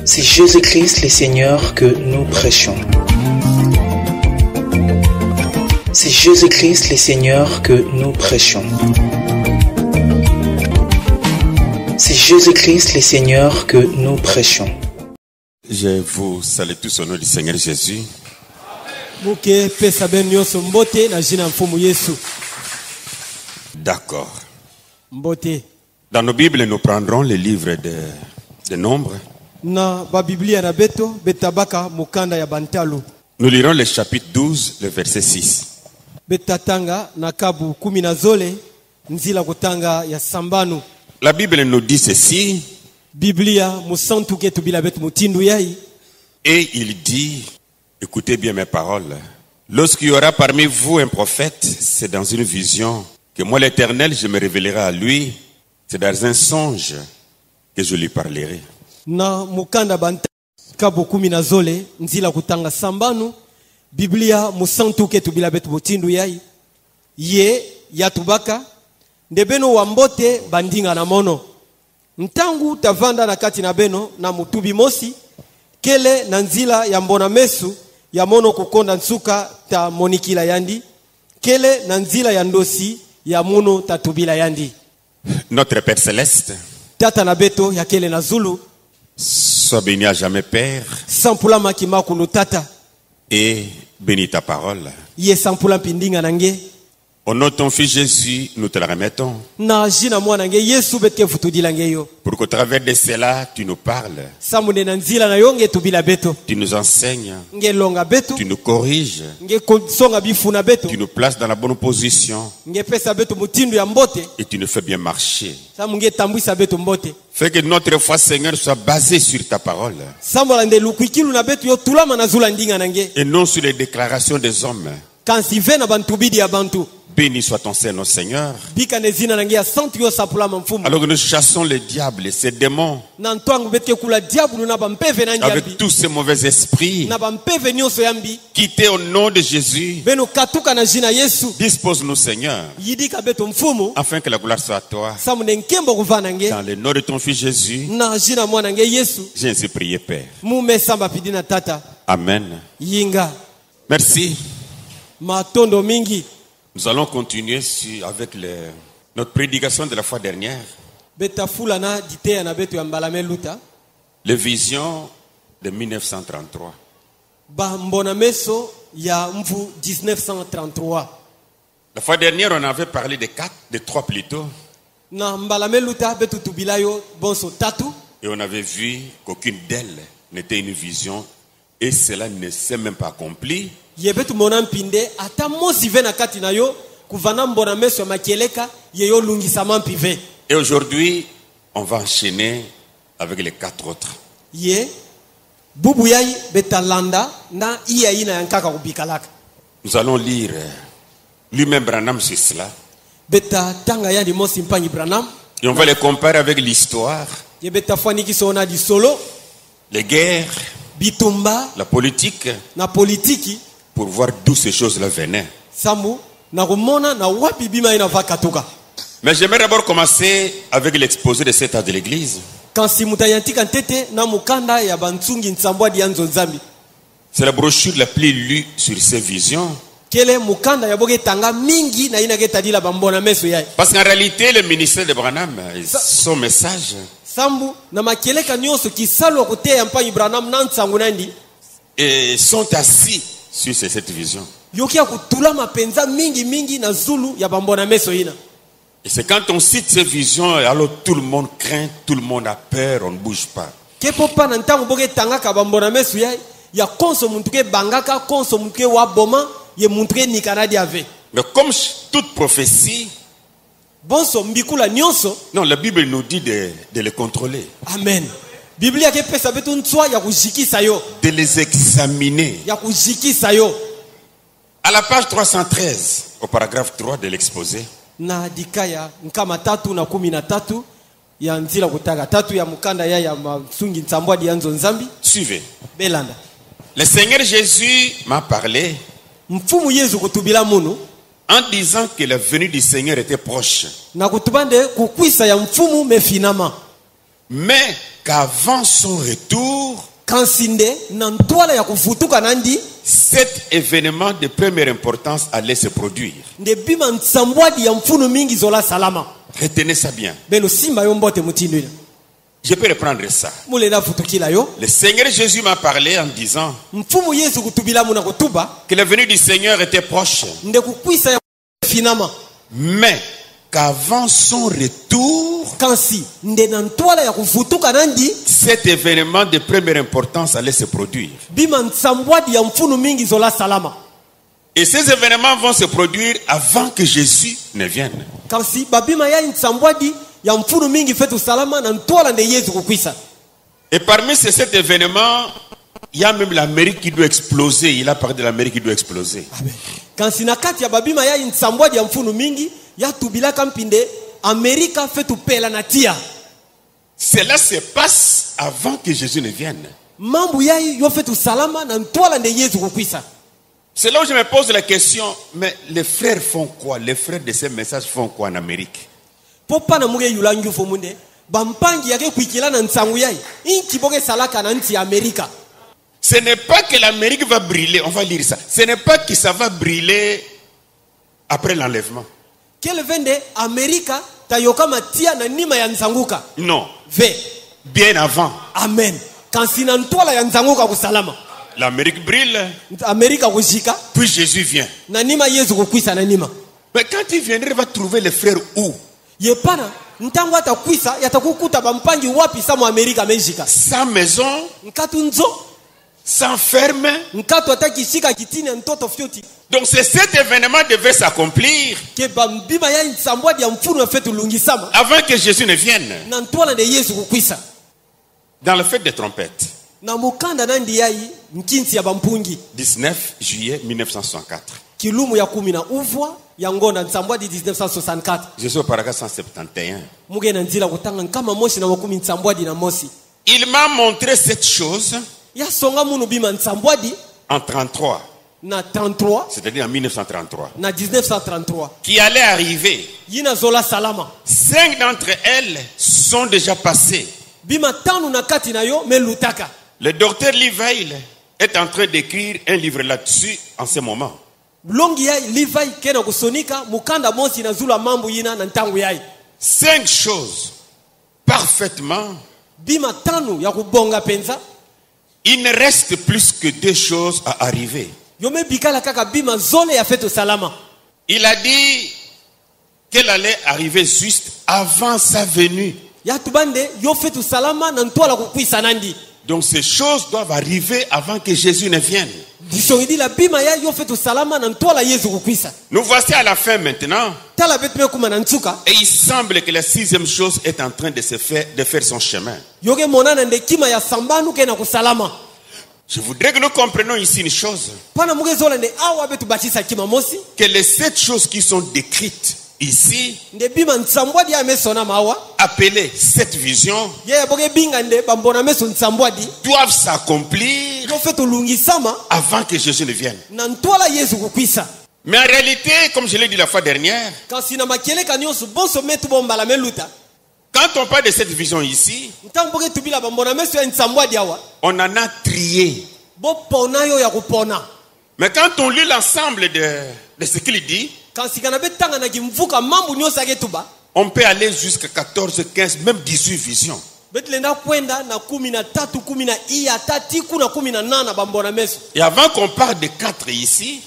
C'est Jésus-Christ le Seigneur que nous prêchons. C'est Jésus-Christ le Seigneur que nous prêchons. C'est Jésus-Christ le Seigneur que nous prêchons. Je vous salue tous au nom du Seigneur Jésus. D'accord. Dans nos Bibles, nous prendrons le livre de Nombres. Nous lirons le chapitre 12, le verset 6. La Bible nous dit ceci. Et il dit, écoutez bien mes paroles. Lorsqu'il y aura parmi vous un prophète, c'est dans une vision que moi l'Éternel, je me révélerai à lui. C'est dans un songe que je lui parlerai. Na mukanda banta kabo kumi na zole nzila kutanga sambanu Biblia musantuke tubila betu botindu yai ye yatubaka ndebeno wambote bandinga na mono ntangu tavanda na kati na beno na mutubi mosi kele na nzila ya mbona mesu ya mono kukonda nsuka ta monikila yandi kele na nzila ya ndosi ya muno tatubila yandi. Notre Père Céleste, tata na beto ya kele na zulu, sois béni à jamais Père, et bénis ta parole. Au nom de ton Fils Jésus, nous te la remettons. Pour qu'au travers de cela, tu nous parles. Tu nous enseignes. Tu nous corriges. Tu nous places dans la bonne position. Et tu nous fais bien marcher. Fais que notre foi, Seigneur, soit basée sur ta parole. Et non sur les déclarations des hommes. Béni soit ton Seigneur, Seigneur. Alors que nous chassons les diables et ces démons, avec tous ces mauvais esprits, quittez au nom de Jésus. Dispose-nous, Seigneur, afin que la gloire soit à toi. Dans le nom de ton Fils Jésus, j'ai ainsi prié, Père. Amen. Merci. Nous allons continuer avec notre prédication de la fois dernière. Les visions de 1933. La fois dernière, on avait parlé de trois plutôt. Et on avait vu qu'aucune d'elles n'était une vision et cela ne s'est même pas accompli. Et aujourd'hui, on va enchaîner avec les quatre autres. Nous allons lire lui-même Branham sur cela. Et on va les comparer avec l'histoire, les guerres, la politique, pour voir d'où ces choses-là venaient. Mais j'aimerais d'abord commencer avec l'exposé de cet âge de l'église. C'est la brochure la plus lue sur ces visions. Parce qu'en réalité, le ministère de Branham, son message, et sont assis sur cette vision. Et c'est quand on cite ces visions, alors tout le monde craint, tout le monde a peur, on ne bouge pas. Mais comme toute prophétie, non, la Bible nous dit de les contrôler. Amen. De les examiner. À la page 313, au paragraphe 3 de l'exposé, suivez. Le Seigneur Jésus m'a parlé en disant que la venue du Seigneur était proche. Mais qu'avant son retour, cet événement de première importance allait se produire. Retenez ça bien. Je peux reprendre ça. Le Seigneur Jésus m'a parlé en disant que la venue du Seigneur était proche. Mais qu'avant son retour, cet événement de première importance allait se produire. Et ces événements vont se produire avant que Jésus ne vienne. Et parmi ces 7 événements, il y a même l'Amérique qui doit exploser. Il a parlé de l'Amérique qui doit exploser. Cela se passe avant que Jésus ne vienne. C'est là où je me pose la question, mais les frères font quoi? Les frères de ces messages font quoi en Amérique? Ce n'est pas que l'Amérique va brûler, on va lire ça. Ce n'est pas que ça va brûler après l'enlèvement. Non. Bien avant. Amen. L'Amérique brûle. Puis Jésus vient. Mais quand il viendra, il va trouver les frères où? Sans maison, sans ferme. Donc c'est cet événement devait s'accomplir avant que Jésus ne vienne. Dans le fête des trompettes, 19 juillet 1964. Je suis au paragraphe 171. Il m'a montré cette chose en 33. C'est-à-dire en 1933. Qui allait arriver. 5 d'entre elles sont déjà passées. Le docteur Livay est en train d'écrire un livre là-dessus en ce moment. 5 choses parfaitement. Il ne reste plus que 2 choses à arriver. Il a dit qu'elle allait arriver juste avant sa venue. Donc ces choses doivent arriver avant que Jésus ne vienne. Nous voici à la fin maintenant. Et il semble que la 6e chose est en train de faire son chemin. Je voudrais que nous comprenions ici une chose. Que les 7 choses qui sont décrites ici, appelées 7 visions, doivent s'accomplir avant que Jésus ne vienne. Mais en réalité, comme je l'ai dit la fois dernière, quand on parle de cette vision ici, on en a trié. Mais quand on lit l'ensemble de ce qu'il dit, on peut aller jusqu'à 14, 15, même 18 visions. Et avant qu'on parle de 4 ici,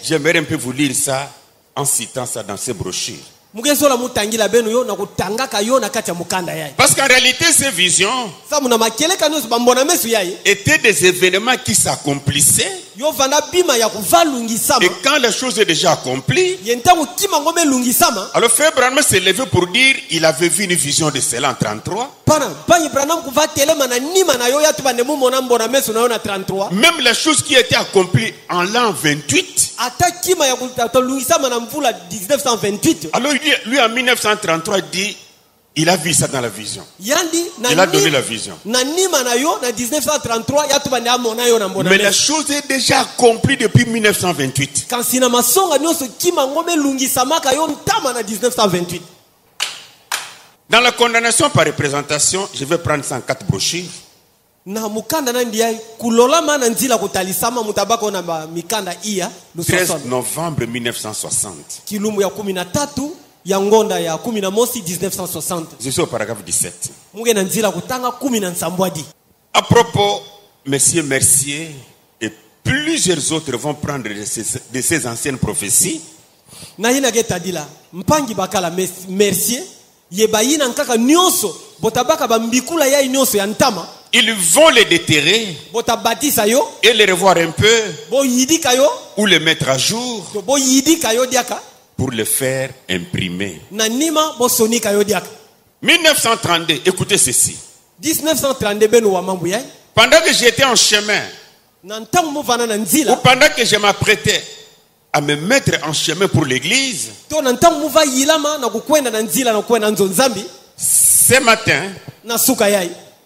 j'aimerais un peu vous lire ça en citant ça dans ces brochures. Parce qu'en réalité, ces visions étaient des événements qui s'accomplissaient. Et quand la chose est déjà accomplie, alors Frère Branham s'est levé pour dire il avait vu une vision de cela en 33. Même la chose qui était accomplie en l'an 28. Alors lui en 1933 il dit il a vu ça dans la vision. Il a donné la vision. Mais la chose est déjà accomplie depuis 1928. Dans la condamnation par représentation, je vais prendre ça en 4 brochures. Na mukanda na ndiai kulola mana nzila kutalisama mutabako na mikanda iya 13 novembre 1960. Kilumu ya 13 ya ngonda ya 11 1960. Je suis au paragraphe 17. Muge na nzila kutanga 17. À propos, Monsieur Mercier et plusieurs autres vont prendre de ces anciennes prophéties. Na hina getadila mpangi bakala Mercier yebayina nkaka nyonso botabaka bambikula ya nyonso ya ntama. Ils vont les déterrer et les revoir un peu ou les mettre à jour pour les faire imprimer. 1932, écoutez ceci. 1932 pendant que j'étais en chemin ou pendant que je m'apprêtais à me mettre en chemin pour l'église, ce matin,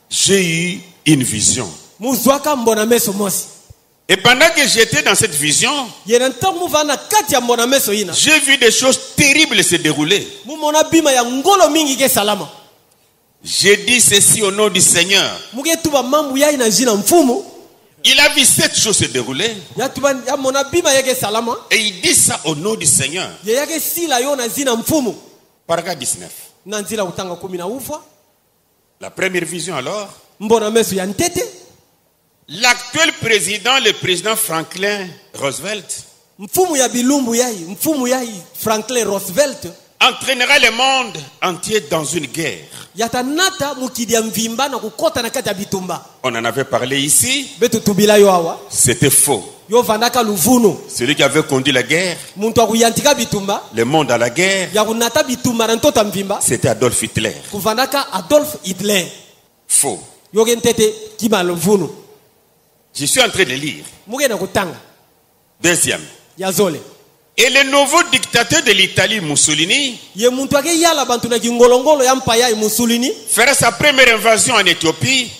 j'ai eu une vision. Et pendant que j'étais dans cette vision, j'ai vu des choses terribles se dérouler. J'ai dit ceci au nom du Seigneur. Il a vu cette chose se dérouler. Et il dit ça au nom du Seigneur. Paragraphe 19. La première vision alors. L'actuel président, le président Franklin Roosevelt, entraînera le monde entier dans une guerre. On en avait parlé ici. C'était faux. Celui qui avait conduit la guerre, le monde à la guerre, c'était Adolf Hitler. Faux. Je suis en train de lire. Deuxième. Et le nouveau dictateur de l'Italie, Mussolini, fera sa première invasion en Éthiopie.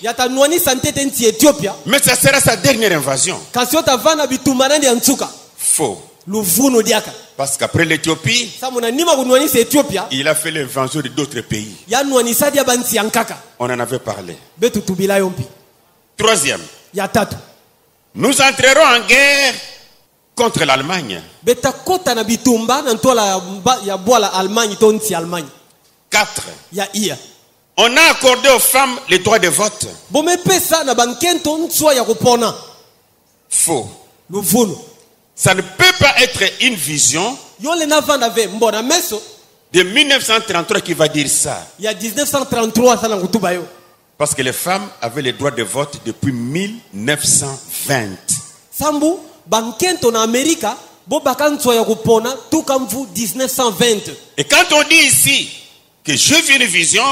Mais ça sera sa dernière invasion. Faux. Parce qu'après l'Éthiopie, il a fait l'invasion de d'autres pays. On en avait parlé. Troisième. Nous entrerons en guerre contre l'Allemagne. 4. On a accordé aux femmes le droit de vote. Faux. Ça ne peut pas être une vision de 1933 qui va dire ça. Parce que les femmes avaient le droit de vote depuis 1920. Et quand on dit ici que je vis une vision,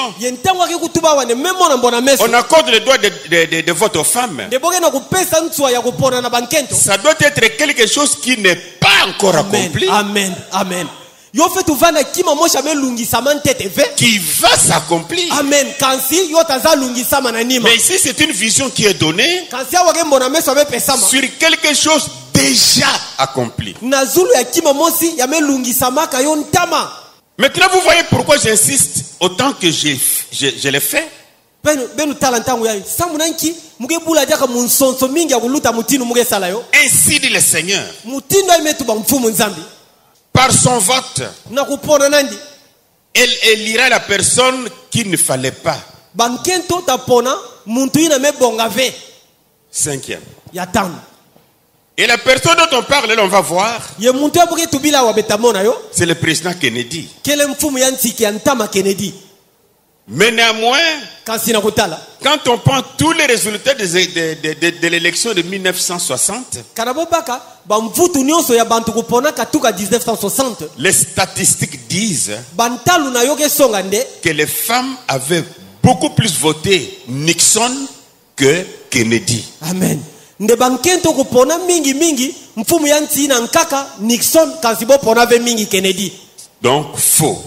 on accorde le droit de vote aux femmes. Ça doit être quelque chose qui n'est pas encore accompli. Amen. Amen. Qui va s'accomplir. Amen. Mais ici c'est une vision qui est donnée sur quelque chose déjà accompli. Maintenant vous voyez pourquoi j'insiste autant que je l'ai fait. Ainsi dit le Seigneur. Par son vote, elle élira la personne qu'il ne fallait pas. 5e. Et la personne dont on parle, là, on va voir, c'est le président Kennedy. Mais néanmoins, quand on prend tous les résultats de l'élection de 1960, les statistiques disent que les femmes avaient beaucoup plus voté Nixon que Kennedy. Amen. Donc faux.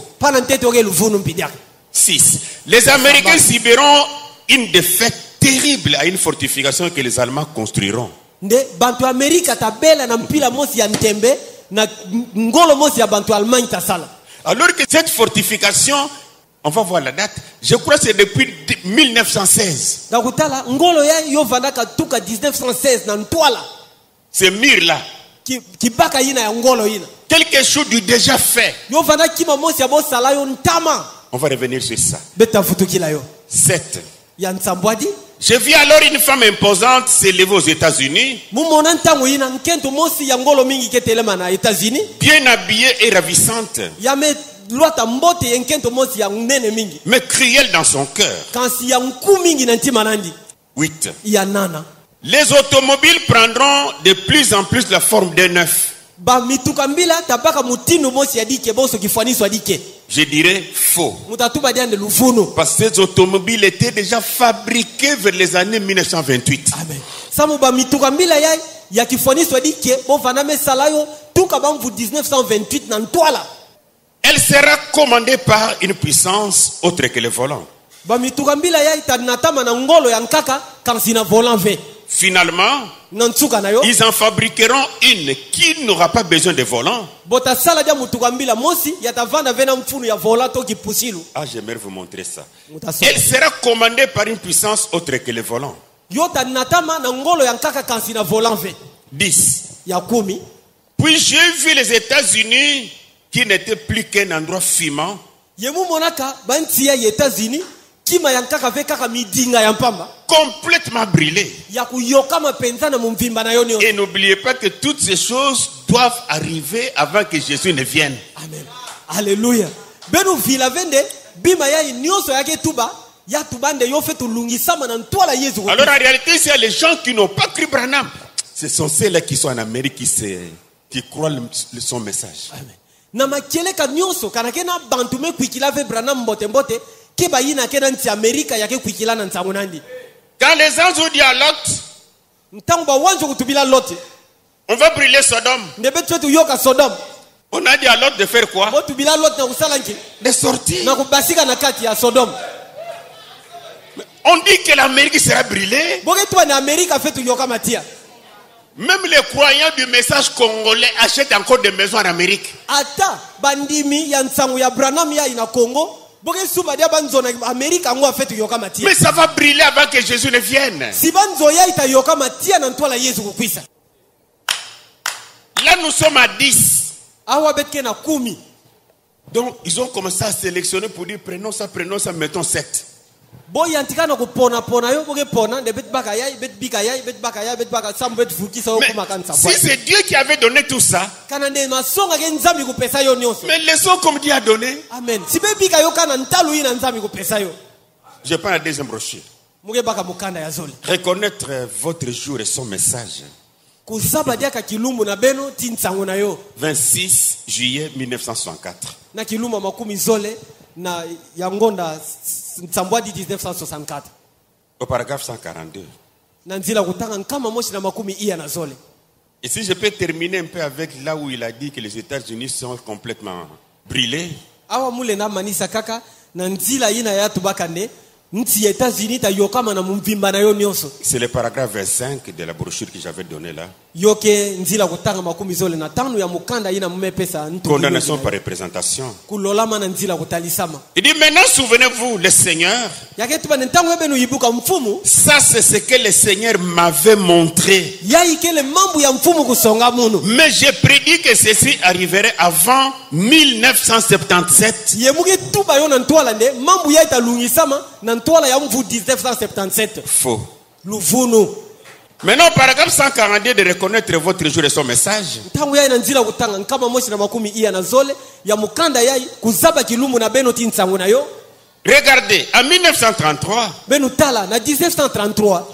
6. Les Américains subiront une défaite terrible à une fortification que les Allemands construiront. Alors que cette fortification, On va voir la date. Je crois que c'est depuis 1916. Ngakutala ngolo ya yo vandaka tuka 1916 na Ntwala. Ce mur là. Kibaka yina ya ngolo yina. Quelque chose du déjà fait. Yo vandaka kima mosi ya bosala yo ntama. On va revenir sur ça. Beta futukila yo. 7. Ya Nsambwadi. Je vis alors une femme imposante s'élever aux États-Unis. Mumona ntango yina nkento mosi ya ngolo mingi ketelema na États-Unis. Bien habillée et ravissante. Ya me luata mbote yenkento mosi ya nene mingi. Mais cruelle dans son cœur. Kansi ya nku mingi na ntima nandi. 8. Ya nana. Les automobiles prendront de plus en plus la forme d'un œuf. Ba mituka mbila tabaka mutindo mosi ya dike boso kifaniswa dike. Je dirais faux. Mutatuba diande lufunu. Parce que ces automobiles étaient déjà fabriqués vers les années 1928. Amen. Samu ba mituka mbila ya kifaniswa dike bo vaname salayo tuka bamvu 1928 na Ntwala. Elle sera commandée par une puissance autre que le volant. Ba mituka mbila itanatama na ngolo ya nkaka kansina volant ve. Finalement, ils en fabriqueront une qui n'aura pas besoin de volant. Ah, j'aimerais vous montrer ça. Elle sera commandée par une puissance autre que le volant. 10. Puis j'ai vu les États-Unis qui n'étaient plus qu'un endroit fumant. Complètement brûlé. Et n'oubliez pas que toutes ces choses doivent arriver avant que Jésus ne vienne. Amen. Alléluia. Alors en réalité, c'est les gens qui n'ont pas cru Branham. Ce sont ceux-là qui sont en Amérique qui croient son message. Amen. Quand les anges ont dit à Lot, on va brûler Sodome. On a dit à Lot de faire quoi? De sortir. On dit que l'Amérique sera brûlée. Même les croyants du message congolais achètent encore des maisons en Amérique. Mais ça va brûler avant que Jésus ne vienne. Là nous sommes à 10. Donc ils ont commencé à sélectionner pour dire prenons ça, mettons 7. Si c'est Dieu qui avait donné tout ça, mais laissons comme Dieu a donné. Amen. Je prends la deuxième brochure. Reconnaître votre jour et son message. 26 juillet 1964. Au paragraphe 142. Et si je peux terminer un peu avec là où il a dit que les États-Unis sont complètement brûlés. C'est le paragraphe 25 de la brochure que j'avais donné là. Condamnation par représentation. Il dit maintenant souvenez-vous le Seigneur. Ça c'est ce que le Seigneur m'avait montré. Mais j'ai prédit que ceci arriverait avant 1977. Faux. Maintenant, paragraphe 142 de reconnaître votre jour et son message. Regardez, en 1933,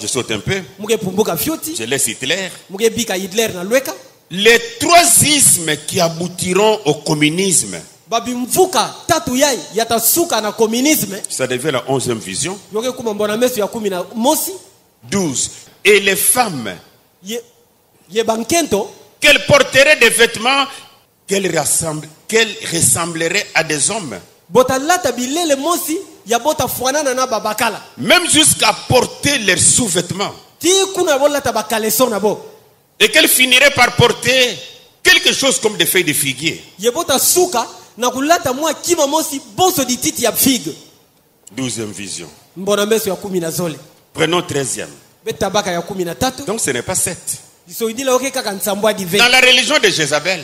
je saute un peu, je laisse Hitler. Les trois ismes qui aboutiront au communisme. Ça devient la 11e vision. 12. Et les femmes qu'elles porteraient des vêtements qu'elles ressembleraient à des hommes. Même jusqu'à porter leurs sous-vêtements. Et qu'elles finiraient par porter quelque chose comme des feuilles de figuier. 12e vision. Mbonameso ya 10 na zole. Prenons 13e. Betabaka ya 13. Donc ce n'est pas 7. Dans la religion de Jézabel.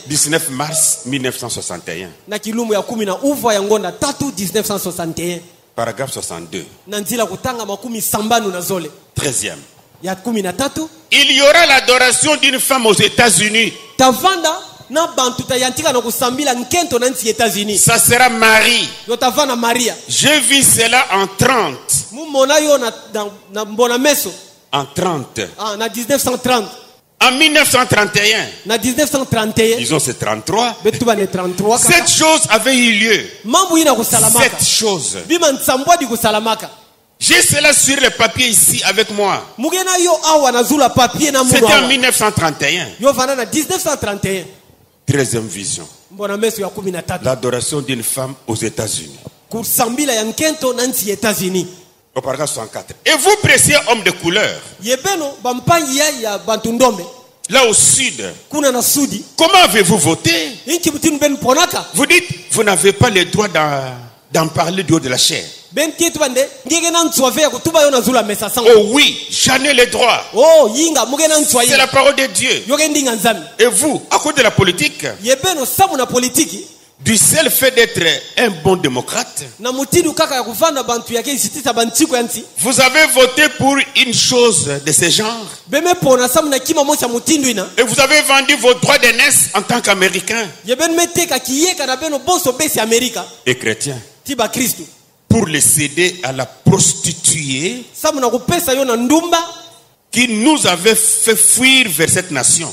19 mars 1961. Na kilumu ya 10 na uva ya ngonda 3 1961. Paragraphe 62. Na nzila kutanga makumi sambanu na zole. 13e. Ya 13. Il y aura l'adoration d'une femme aux États-Unis. Tavanda na bantu tayantika na kusambila nkento na nchi États-Unis. Ça sera Marie. Yo tavana Maria. J'ai vu cela en 30. Mumona yo na Mbonameso. En 30. Ah, na 1930. En 1931. Na 1931. Disons c'est 33. Betuba ne 33. Cette chose avait eu lieu. Mambo ina kusalamaka. Cette chose. Bima nsambwa di kusalamaka. J'ai cela sur le papier ici avec moi. C'était en 1931. 1931. 13e vision. L'adoration d'une femme aux États-Unis. Au paragraphe 64. Et vous, précieux homme de couleur, là au sud, comment avez-vous voté? Vous dites, vous n'avez pas le droit d'en parler du haut de la chair. Oh oui, j'en ai le droit. C'est la parole de Dieu. Et vous, à cause de la politique, du seul fait d'être un bon démocrate, vous avez voté pour une chose de ce genre. Et vous avez vendu vos droits d'aînesse en tant qu'Américain et chrétien pour les céder à la prostituée qui nous avait fait fuir vers cette nation.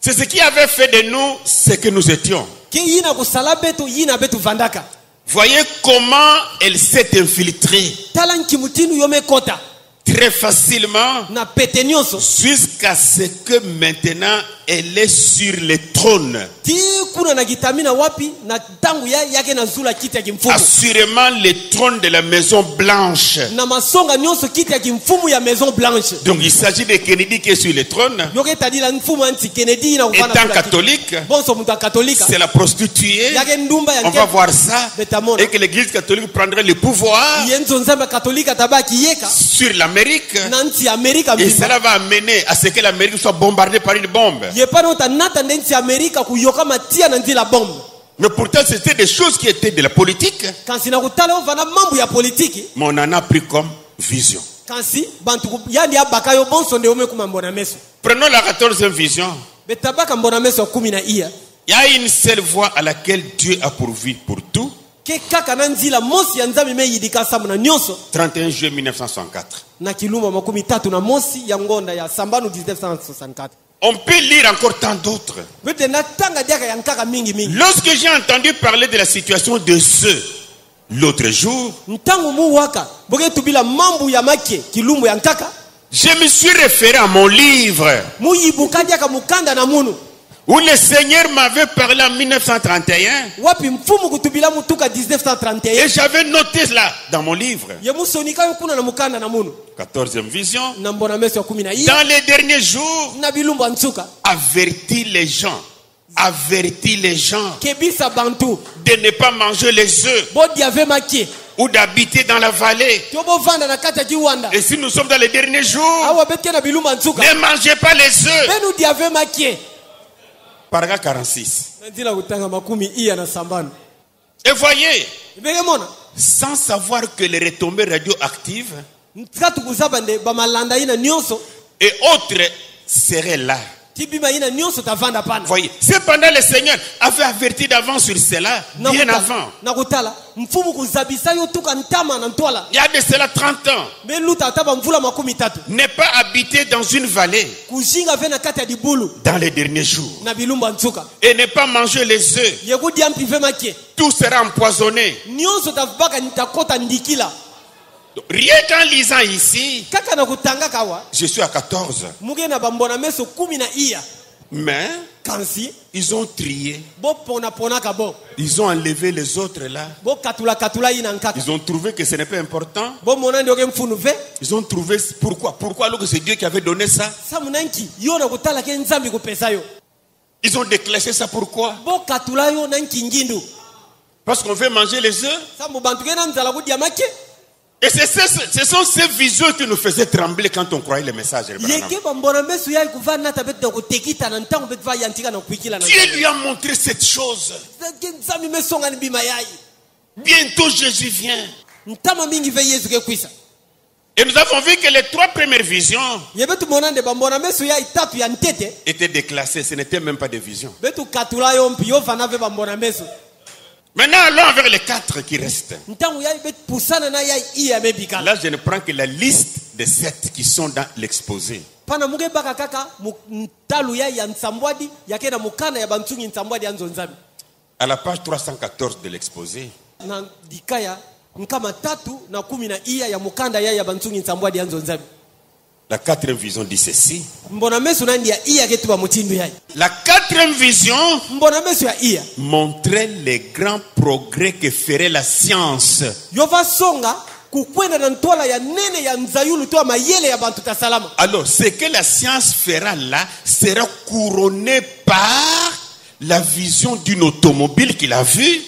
C'est ce qui avait fait de nous ce que nous étions. Voyez comment elle s'est infiltrée très facilement jusqu'à ce que maintenant elle est sur le trône. Assurément le trône de la Maison Blanche. Donc il s'agit de Kennedy qui est sur le trône. Étant catholique, c'est la prostituée. On va voir ça. Et que l'église catholique prendrait le pouvoir sur l'Amérique. Et cela va amener à ce que l'Amérique soit bombardée par une bombe. Mais pourtant c'était des choses qui étaient de la politique. Mais on en a pris comme vision. Prenons la 14e vision. Il y a une seule voie à laquelle Dieu a pourvu pour tout. 31 juillet 1964. On peut lire encore tant d'autres. Lorsque j'ai entendu parler de la situation de ceux l'autre jour, je me suis référé à mon livre où le Seigneur m'avait parlé en 1931. Et j'avais noté cela dans mon livre. 14e vision. Dans les derniers jours, avertis les gens de ne pas manger les œufs ou d'habiter dans la vallée. Et si nous sommes dans les derniers jours, ne mangez pas les œufs. Paragraphe 46. Et voyez, sans savoir que les retombées radioactives et autres seraient là. Voyez, cependant le Seigneur avait averti d'avant sur cela, bien avant. Il y a de cela 30 ans. Ne pas habiter dans une vallée dans les derniers jours. Et ne pas manger les œufs. Tout sera empoisonné. Rien qu'en lisant ici, je suis à 14. Mais ils ont trié. Ils ont enlevé les autres là. Ils ont trouvé que ce n'est pas important. Ils ont trouvé pourquoi alors que c'est Dieu qui avait donné ça. Ils ont déclassé ça pourquoi? Parce qu'on veut manger les œufs. Et ce sont ces visions qui nous faisaient trembler quand on croyait les messages. Dieu lui a montré cette chose. Bientôt Jésus vient. Et nous avons vu que les 3 premières visions étaient déclassées. Ce n'était même pas des visions. Maintenant, allons vers les 4 qui restent. Là, je ne prends que la liste des 7 qui sont dans l'exposé. À la page 314 de l'exposé. La 4e vision dit ceci. La 4e vision montrait les grands progrès que ferait la science. Alors, ce que la science fera là sera couronné par la vision d'une automobile qu'il a vue.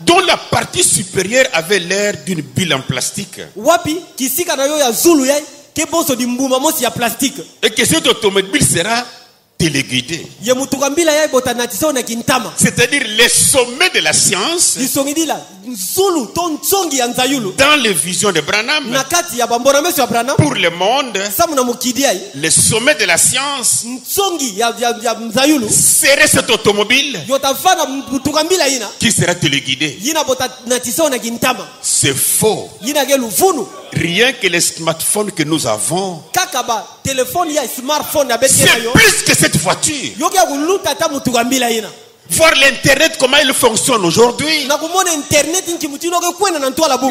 Dont la partie supérieure avait l'air d'une bille en plastique. Et que cette automobile sera téléguidée. C'est-à-dire les sommets de la science dans les visions de Branham pour le monde. Les sommets de la science serait cette automobile qui sera téléguidée. C'est faux. Rien que les smartphones que nous avons, c'est plus que cette voiture. Voir l'internet, comment il fonctionne aujourd'hui. Mais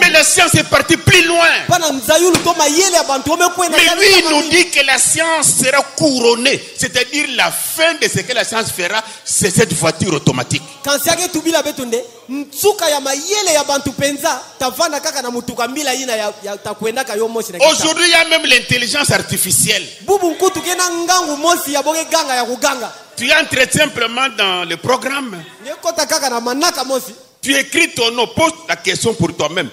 la science est partie plus loin. Mais lui, il nous dit que la science sera couronnée. C'est-à-dire la fin de ce que la science fera, c'est cette voiture automatique. Aujourd'hui, il y a même l'intelligence artificielle. Tu entres simplement dans le programme. Tu écris ton nom, pose la question pour toi-même.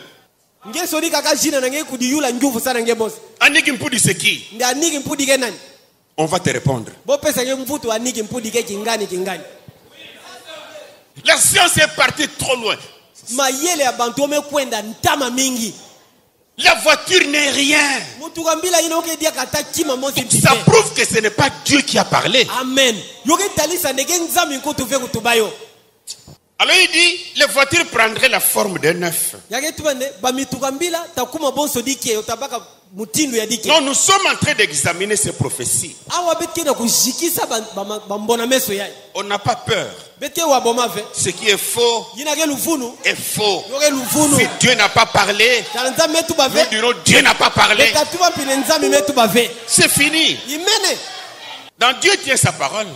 C'est qui? On va te répondre. La science est partie trop loin. La voiture n'est rien. Ça prouve que ce n'est pas Dieu qui a parlé. Amen. Alors il dit, les voitures prendraient la forme d'un œuf. Non, nous sommes en train d'examiner ces prophéties. On n'a pas peur. Ce qui est faux est faux. Si Dieu n'a pas parlé, nous dirons Dieu n'a pas parlé. C'est fini. Dans Dieu tient sa parole.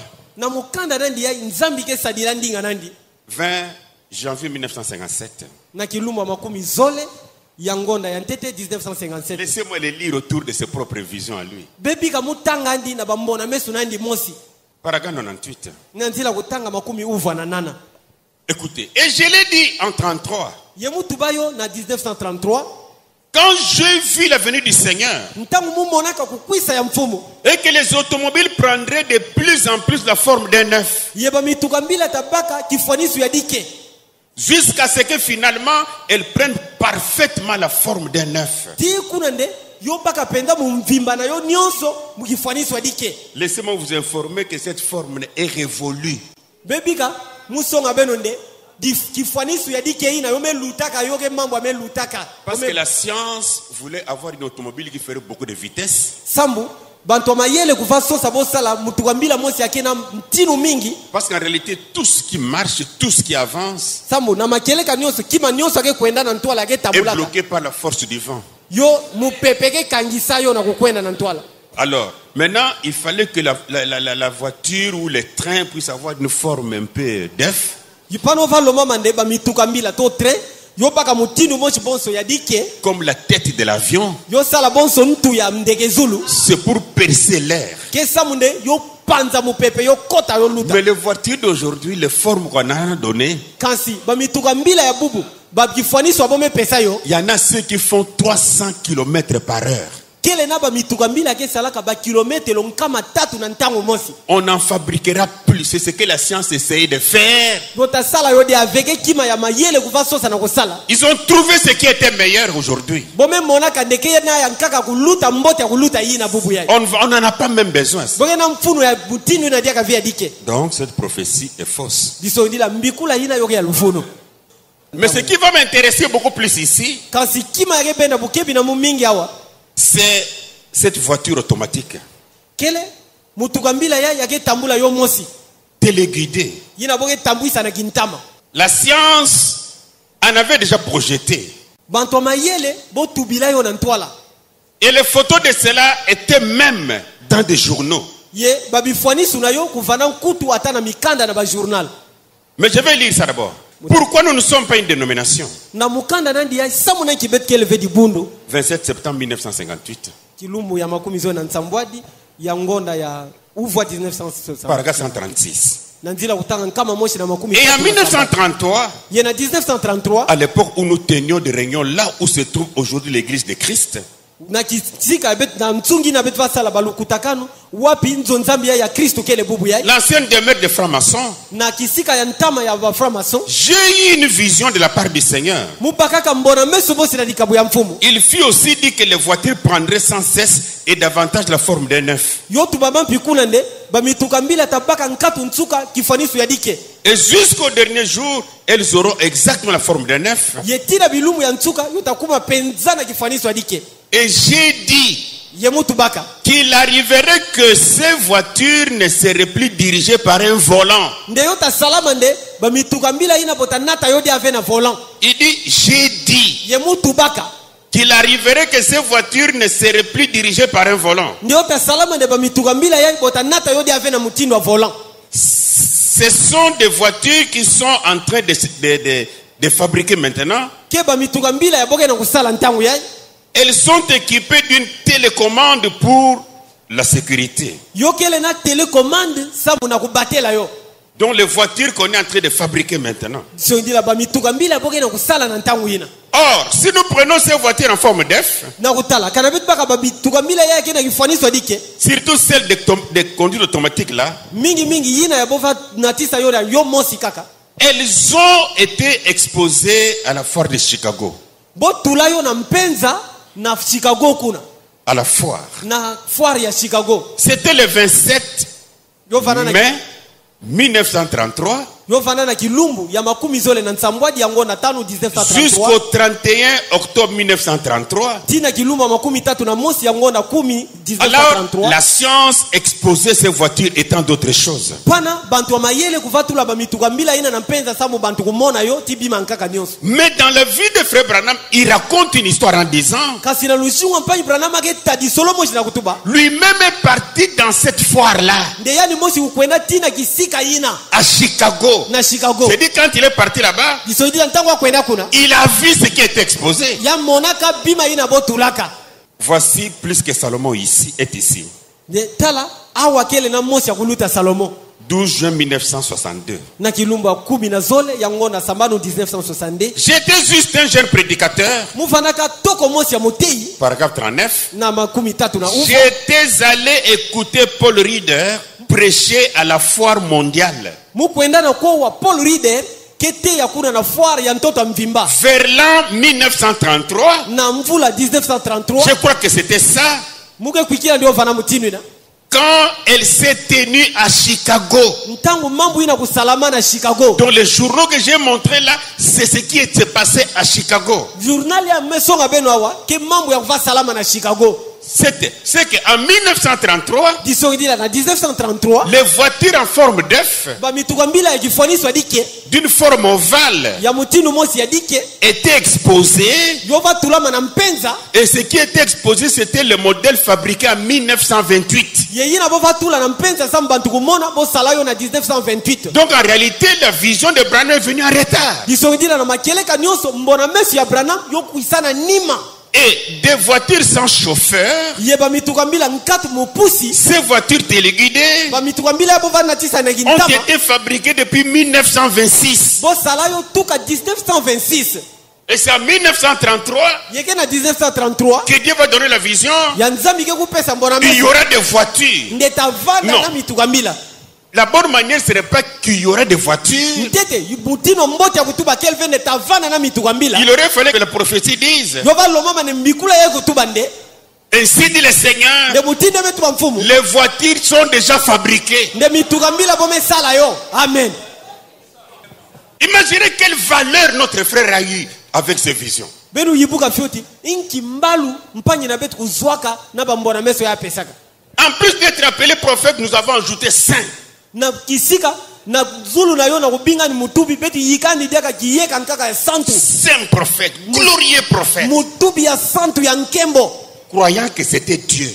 20 janvier 1957. Laissez-moi les lire autour de ses propres visions à lui. Paragraphe 98. Écoutez, et je l'ai dit en 33. Quand j'ai vu la venue du Seigneur et que les automobiles prendraient de plus en plus la forme d'un œuf, jusqu'à ce que finalement elles prennent parfaitement la forme d'un œuf. Laissez-moi vous informer que cette forme est révolue. Parce que la science voulait avoir une automobile qui ferait beaucoup de vitesse. Parce qu'en réalité, tout ce qui marche, tout ce qui avance est bloqué par la force du vent. Alors, maintenant, il fallait que la voiture ou les trains puissent avoir une forme un peu d'œuf. comme la tête de l'avion, c'est pour percer l'air. Mais les voitures d'aujourd'hui, les formes qu'on a données, il y en a ceux qui font 300 km par heure. On n'en fabriquera plus. C'est ce que la science essaye de faire. Ils ont trouvé ce qui était meilleur aujourd'hui. On n'en a pas même besoin. Donc cette prophétie est fausse. Mais ce qui va m'intéresser beaucoup plus ici, c'est cette voiture automatique téléguidée. La science en avait déjà projeté. Et les photos de cela étaient même dans des journaux. Mais je vais lire ça d'abord. Pourquoi nous ne sommes pas une dénomination? 27 septembre 1958. Paragraphe 136. Et en 1933, à l'époque où nous tenions des réunions là où se trouve aujourd'hui l'église de Christ, l'ancienne demeure des francs-maçons, j'ai eu une vision de la part du Seigneur. Il fut aussi dit que les voitures prendraient sans cesse et davantage la forme d'un œuf. Et jusqu'au dernier jour, elles auront exactement la forme d'un œuf. Et j'ai dit qu'il arriverait que ces voitures ne seraient plus dirigées par un volant. Il dit, j'ai dit qu'il arriverait que ces voitures ne seraient plus dirigées par un volant. Ce sont des voitures qui sont en train de fabriquer maintenant. Elles sont équipées d'une télécommande pour la sécurité. Donc les voitures qu'on est en train de fabriquer maintenant. Or, si nous prenons ces voitures en forme d'œuf, surtout celles de conduite automatique là, elles ont été exposées à la foire de Chicago. À la foire. C'était le 27 mai 1933 jusqu'au 31 octobre 1933. Alors la science exposait ces voitures étant d'autres choses. Mais dans la vie de Frère Branham, il raconte une histoire en disant lui-même est parti dans cette foire là à Chicago. C'est dit quand il est parti là-bas, il a vu ce qui est exposé. Voici plus que Salomon ici est ici. 12 juin 1962. J'étais juste un jeune prédicateur. Paragraphe 39. J'étais allé écouter Paul Reeder prêcher à la foire mondiale. Vers l'an 1933, je crois que c'était ça, quand elle s'est tenue à Chicago. Dans les journaux que j'ai montrés là, c'est ce qui s'est passé à Chicago. C'est qu'en 1933, les voitures en forme d'œuf, d'une forme ovale, étaient exposées. Et ce qui était exposé, c'était le modèle fabriqué en 1928. Donc en réalité, la vision de Branham est venue en retard. Et des voitures sans chauffeur, ces voitures téléguidées ont été fabriquées depuis 1926. Et c'est en 1933 que Dieu va donner la vision. Il y aura des voitures. Non. La bonne manière, ce n'est pas qu'il y aurait des voitures. Il aurait fallu que la prophétie dise: ainsi dit le Seigneur, les voitures sont déjà fabriquées. Amen. Imaginez quelle valeur notre frère a eu avec ces visions. En plus d'être appelé prophète, nous avons ajouté saint. Saint prophète, glorieux prophète, croyant que c'était Dieu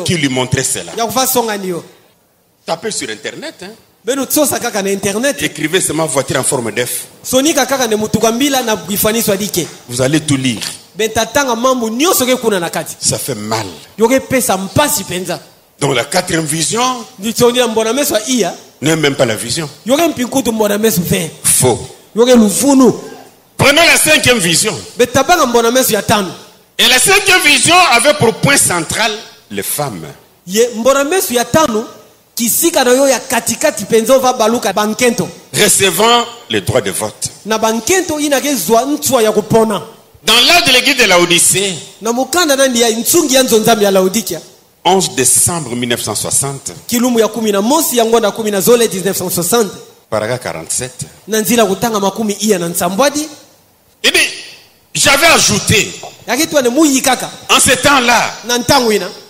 qui lui montrait cela. Tapez sur internet, hein. Écrivez seulement voiture en forme d'œuf. Vous allez tout lire. Ça fait mal. Donc la quatrième vision n'est même pas la vision. Faux. Prenons la cinquième vision. Et la cinquième vision avait pour point central les femmes. Recevant les droits de vote. Dans l'âge de l'église de Laodicée, 11 décembre 1960, paragraphe 47, il dit, j'avais ajouté, en ce temps-là,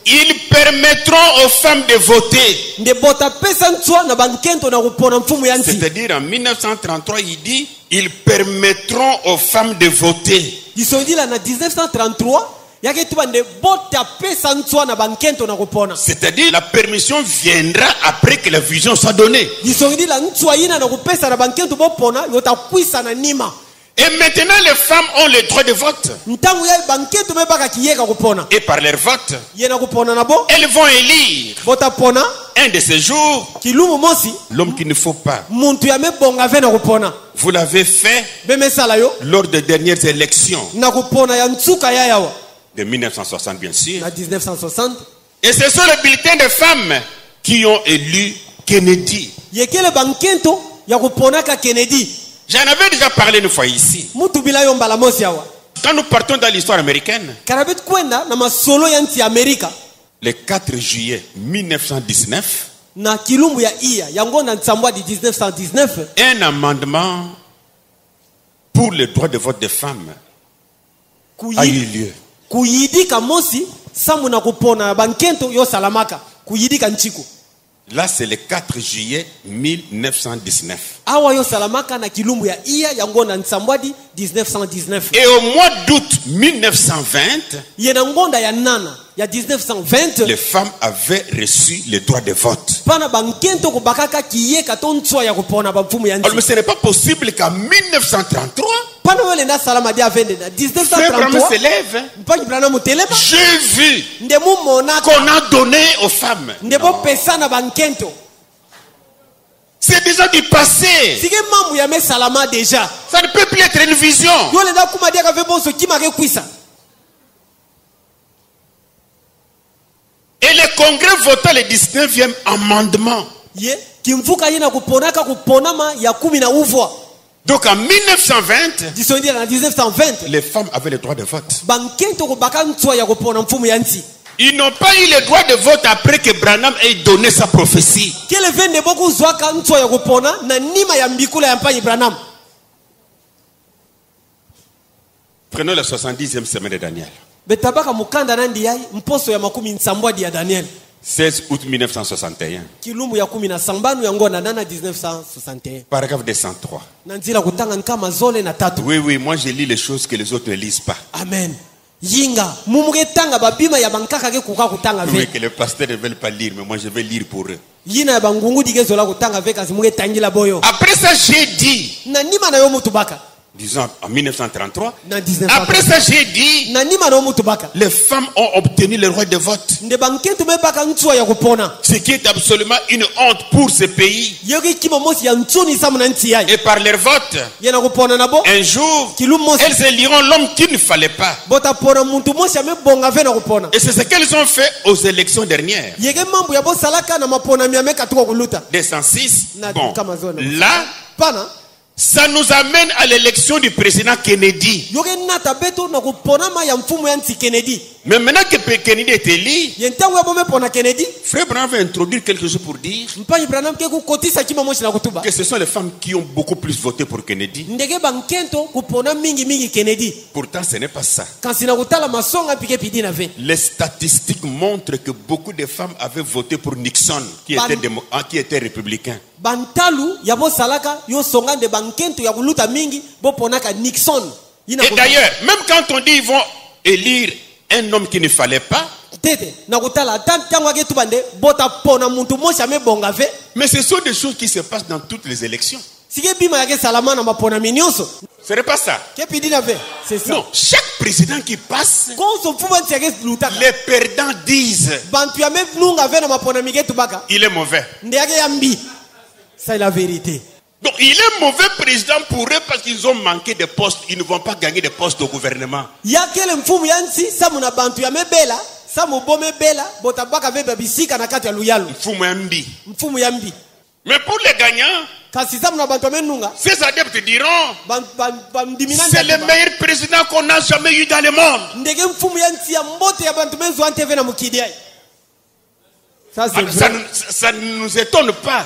ils permettront aux femmes de voter. C'est-à-dire en 1933, il dit, ils permettront aux femmes de voter. C'est-à-dire la permission viendra après que la vision soit donnée. Et maintenant les femmes ont le droit de vote. Et par leur vote, elles vont élire un de ces jours l'homme qu'il ne faut pas. Vous l'avez fait lors des dernières élections de 1960, bien sûr. Et ce sont les bulletins de femmes qui ont élu Kennedy. J'en avais déjà parlé une fois ici. Quand nous partons dans l'histoire américaine, le 4 juillet 1919, un amendement pour le droit de vote des femmes a eu lieu. Là, c'est le 4 juillet 1919. Et au mois d'août 1920, les femmes avaient reçu le droit de vote. Alors, mais ce n'est pas possible qu'en 1933, Frère Branham se lève. J'ai vu qu'on a donné aux femmes. C'est déjà du passé. Ça ne peut plus être une vision. Et le Congrès vota le 19e amendement. Donc en 1920, les femmes avaient le droit de vote. Ils n'ont pas eu le droit de vote après que Branham ait donné sa prophétie. Prenons la 70e semaine de Daniel. betabaka mukanda nandi yai mposo ya makumi nsambwa dia Daniel 16 août 1961. Kilumbu ya kumi na sambanu ya ngona nana 1961. Paragraphe 203. Nanzila kutanga nkama zole na tatu. Oui, moi je lis les choses que les autres ne lisent pas. Amen. Yinga mumugetanga babima ya bankaka ke kuka kutanga ve. Oui, que les pasteurs ne veulent pas lire, mais moi je vais lire pour eux. Yina ya bangungu digezola kutanga ve kasi mugetangila boyo. Après ça j'ai dit. Na nima na yo mutubaka. Disons en 1933. Après ça, j'ai dit, les femmes ont obtenu le droit de vote. Ce qui est absolument une honte pour ce pays. Et par leur vote, un jour, elles éliront l'homme qu'il ne fallait pas. Et c'est ce qu'elles ont fait aux élections dernières. 206. Bon, là, ça nous amène à l'élection du président Kennedy. Mais maintenant que Kennedy est élu, Frère Branham va introduire quelque chose pour dire que ce sont les femmes qui ont beaucoup plus voté pour Kennedy. Pourtant ce n'est pas ça. Les statistiques montrent que beaucoup de femmes avaient voté pour Nixon, qui était républicain. Et d'ailleurs, même quand on dit qu'ils vont élire un homme qu'il ne fallait pas, mais ce sont des choses qui se passent dans toutes les élections. Ce n'est pas ça. Non, chaque président qui passe, les perdants disent il est mauvais. C'est la vérité. Donc il est mauvais président pour eux parce qu'ils ont manqué de postes. Ils ne vont pas gagner de postes au gouvernement. Mais pour les gagnants, ces adeptes diront c'est le meilleur président qu'on n'a jamais eu dans le monde. Ça ne nous étonne pas.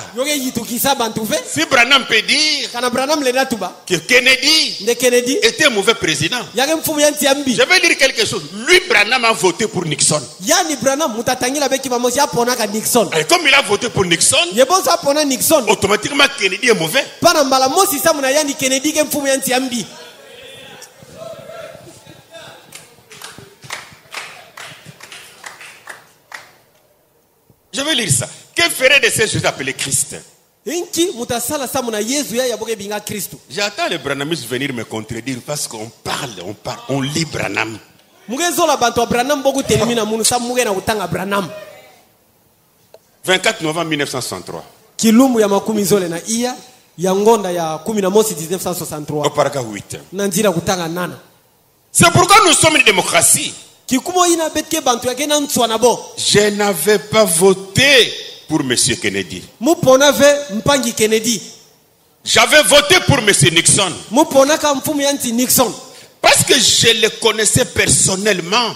Si Branham peut dire que Kennedy était un mauvais président, je vais dire quelque chose. Lui, Branham a voté pour Nixon. Et comme il a voté pour Nixon, automatiquement Kennedy est mauvais. Je vais lire ça. Que ferait de ces choses appelées Christ? J'attends les Branhamistes venir me contredire parce qu'on parle, on lit Branham. 24 novembre 1963. Au paragraphe 8. C'est pourquoi nous sommes une démocratie. Je n'avais pas voté pour M. Kennedy. J'avais voté pour M. Nixon. Parce que je le connaissais personnellement.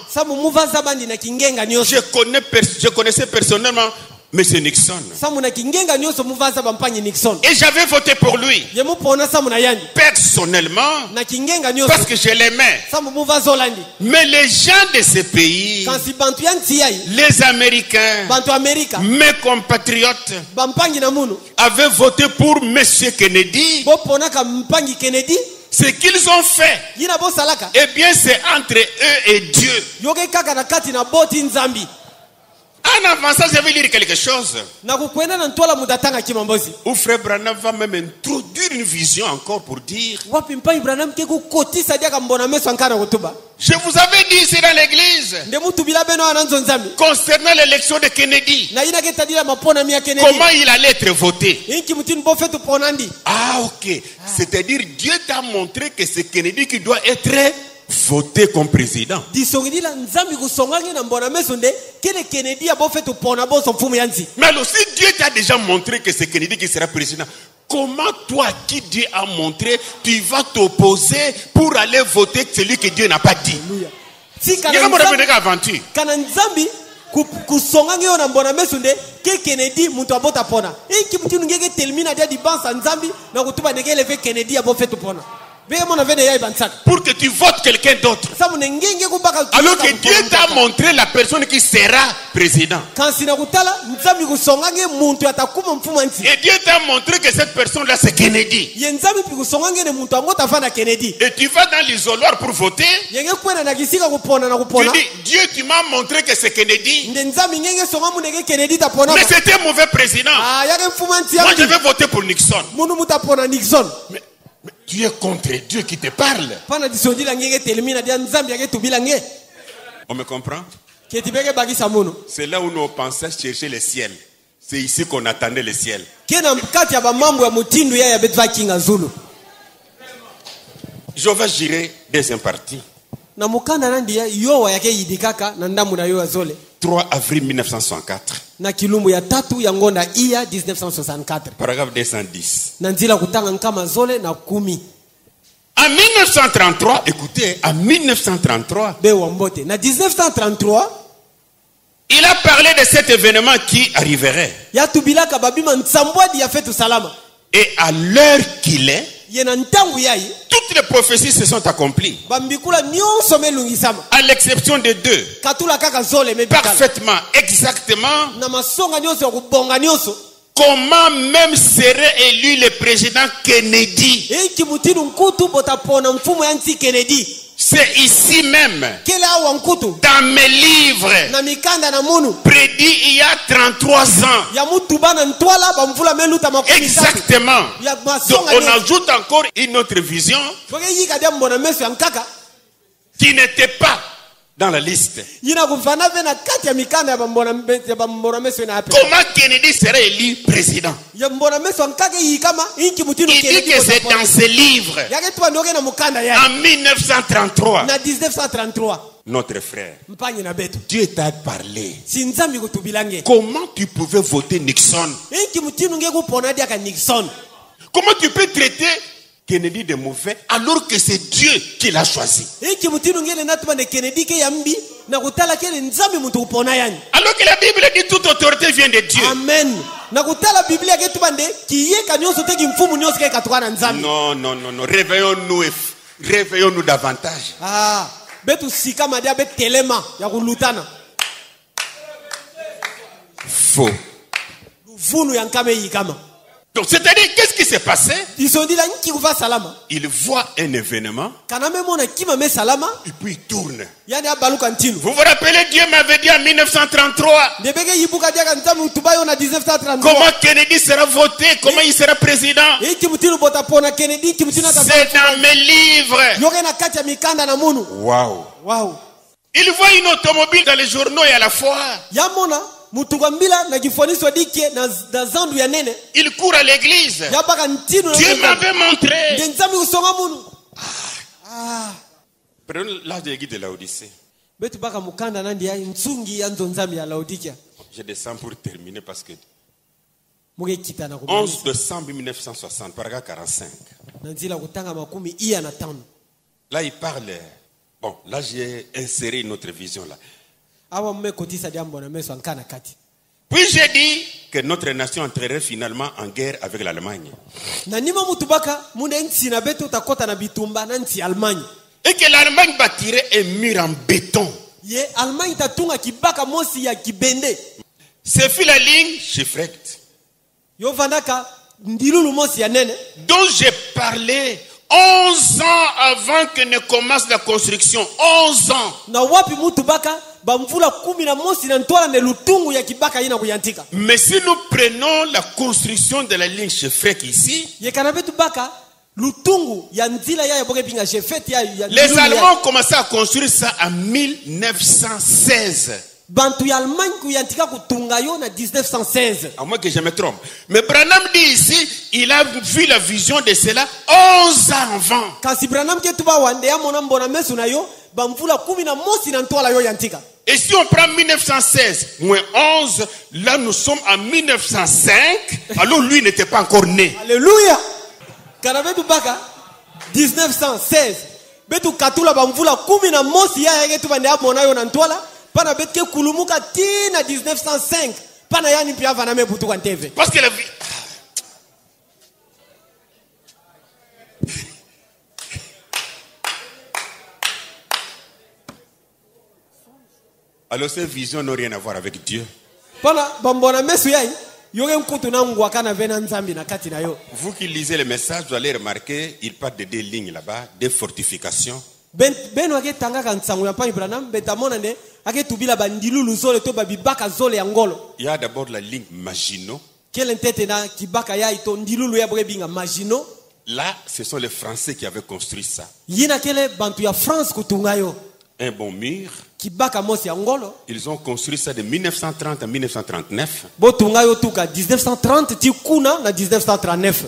Je connaissais personnellement M. Nixon. Et j'avais voté pour lui. Personnellement. Parce que je l'aimais. Mais les gens de ce pays, les Américains, mes compatriotes, avaient voté pour M. Kennedy. Ce qu'ils ont fait, eh bien c'est entre eux et Dieu. En avançant, je vais lire quelque chose. Où Frère Branham va même introduire une vision encore pour dire je vous avais dit ici dans l'église concernant l'élection de Kennedy, comment il allait être voté. Ah ok, c'est-à-dire Dieu t'a montré que c'est Kennedy qui doit être voté comme président. Mais aussi Dieu t'a déjà montré que c'est Kennedy qui sera président. Comment toi qui Dieu a montré, tu vas t'opposer pour aller voter celui que Dieu n'a pas dit? Il y a une aventure. pour que tu votes quelqu'un d'autre. Alors que Dieu t'a montré la personne qui sera président. Et Dieu t'a montré que cette personne-là, c'est Kennedy. Et tu vas dans l'isoloir pour voter. Tu dis, Dieu, tu m'as montré que c'est Kennedy. Mais c'était un mauvais président. Moi, je vais voter pour Nixon. Mais tu es contre Dieu qui te parle. On me comprend? C'est là où nous pensons chercher le ciel. C'est ici qu'on attendait le ciel. Jéhovah Jireh, deuxième partie. 3 avril 1964. Paragraphe 210. En 1933, écoutez, en 1933, il a parlé de cet événement qui arriverait. Et à l'heure qu'il est, toutes les prophéties se sont accomplies. À l'exception de 2. Parfaitement, exactement. Comment même serait élu le président Kennedy? C'est ici même, dans mes livres, prédit il y a 33 ans. Exactement. Donc on ajoute encore une autre vision qui n'était pas dans la liste. Comment Kennedy serait élu président? Il dit que c'est dans ce livre. En 1933. Notre frère, Dieu t'a parlé. Comment tu pouvais voter Nixon? Comment tu peux traiter Kennedy de mauvais alors que c'est Dieu qui l'a choisi? Alors que la Bible dit toute autorité vient de Dieu. Amen. Non. Réveillons-nous davantage. Faux. Donc, c'est-à-dire, qu'est-ce qui s'est passé? Il voit un événement. Et puis il tourne. Vous vous rappelez, Dieu m'avait dit en 1933. Comment Kennedy sera voté? Comment il sera président? C'est dans mes livres. Wow. Il voit une automobile dans les journaux et à la foire. Il court à l'église. Dieu m'avait montré. Prenons l'âge de l'église de Laodicée. Je descends pour terminer parce que 11 décembre 1960, paragraphe 45. Là il parle. Bon, là j'ai inséré une autre vision là. Puis j'ai dit que notre nation entrerait finalement en guerre avec l'Allemagne. Et que l'Allemagne bâtirait un mur en béton. C'est fut la ligne Chiffrette dont j'ai parlé 11 ans avant que ne commence la construction. 11 ans. Mais si nous prenons la construction de la ligne Chiffrette ici, les Allemands ont commencé à construire ça en 1916. À moins que je me trompe. Mais Branham dit ici, il a vu la vision de cela 11 ans avant. Et si on prend 1916 moins 11, là nous sommes en 1905, alors lui n'était pas encore né. Alléluia. 1916. Betu katula bamvula 10 na mosi ya yetu bande abona yo na ntwala pana betke kulumuka tina 1905 pana yani pia vana mebutu kwa TV. Parce que la vie Alors ces visions n'ont rien à voir avec Dieu. Vous qui lisez les messages, vous allez remarquer, il parle de deux lignes là-bas, des fortifications. Il y a d'abord la ligne Maginot. Là, ce sont les Français qui avaient construit ça. Un bon mur. Ils ont construit ça de 1930 à 1939.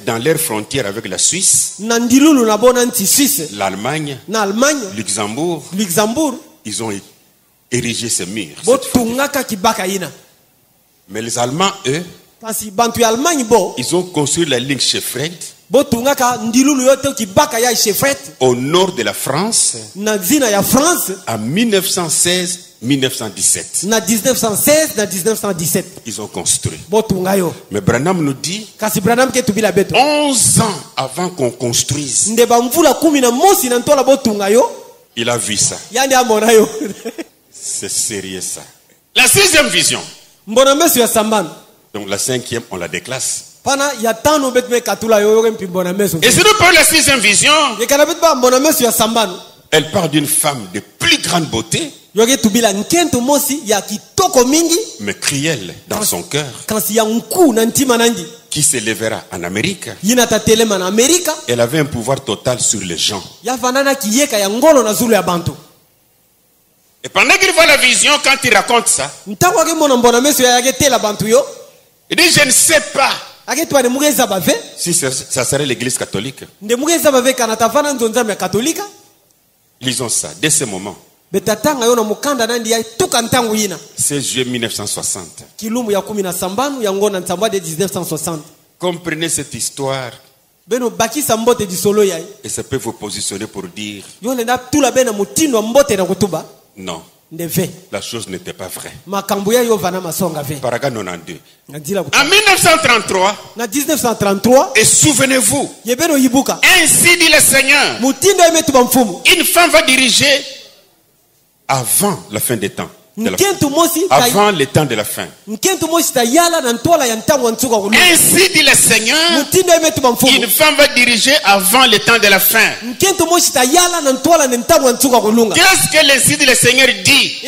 Dans leurs frontières avec la Suisse, l'Allemagne, Luxembourg, ils ont érigé ce mur. Mais les Allemands, eux, ils ont construit la ligne Chefred au nord de la France en 1916-1917. Ils ont construit. Mais Branham nous dit 11 ans avant qu'on construise, il a vu ça. C'est sérieux ça. La sixième vision. Donc la cinquième, on la déclasse. Et c'est pour la sixième vision. Elle parle d'une femme de plus grande beauté, mais cruelle dans son cœur, qui s'élèvera en Amérique. Elle avait un pouvoir total sur les gens. Et pendant qu'il voit la vision, quand il raconte ça, il dit, je ne sais pas si ça serait l'église catholique. Lisons ça, dès ce moment. 16 juillet 1960. Comprenez cette histoire. Et ça peut vous positionner pour dire non. La chose n'était pas vraie. Paragraphe 92. En 1933, et souvenez-vous, ainsi dit le Seigneur, une femme va diriger avant la fin des temps. Avant le temps de la fin. Ainsi dit le Seigneur, une femme va diriger avant le temps de la fin. Qu'est-ce que l'insi dit le Seigneur dit?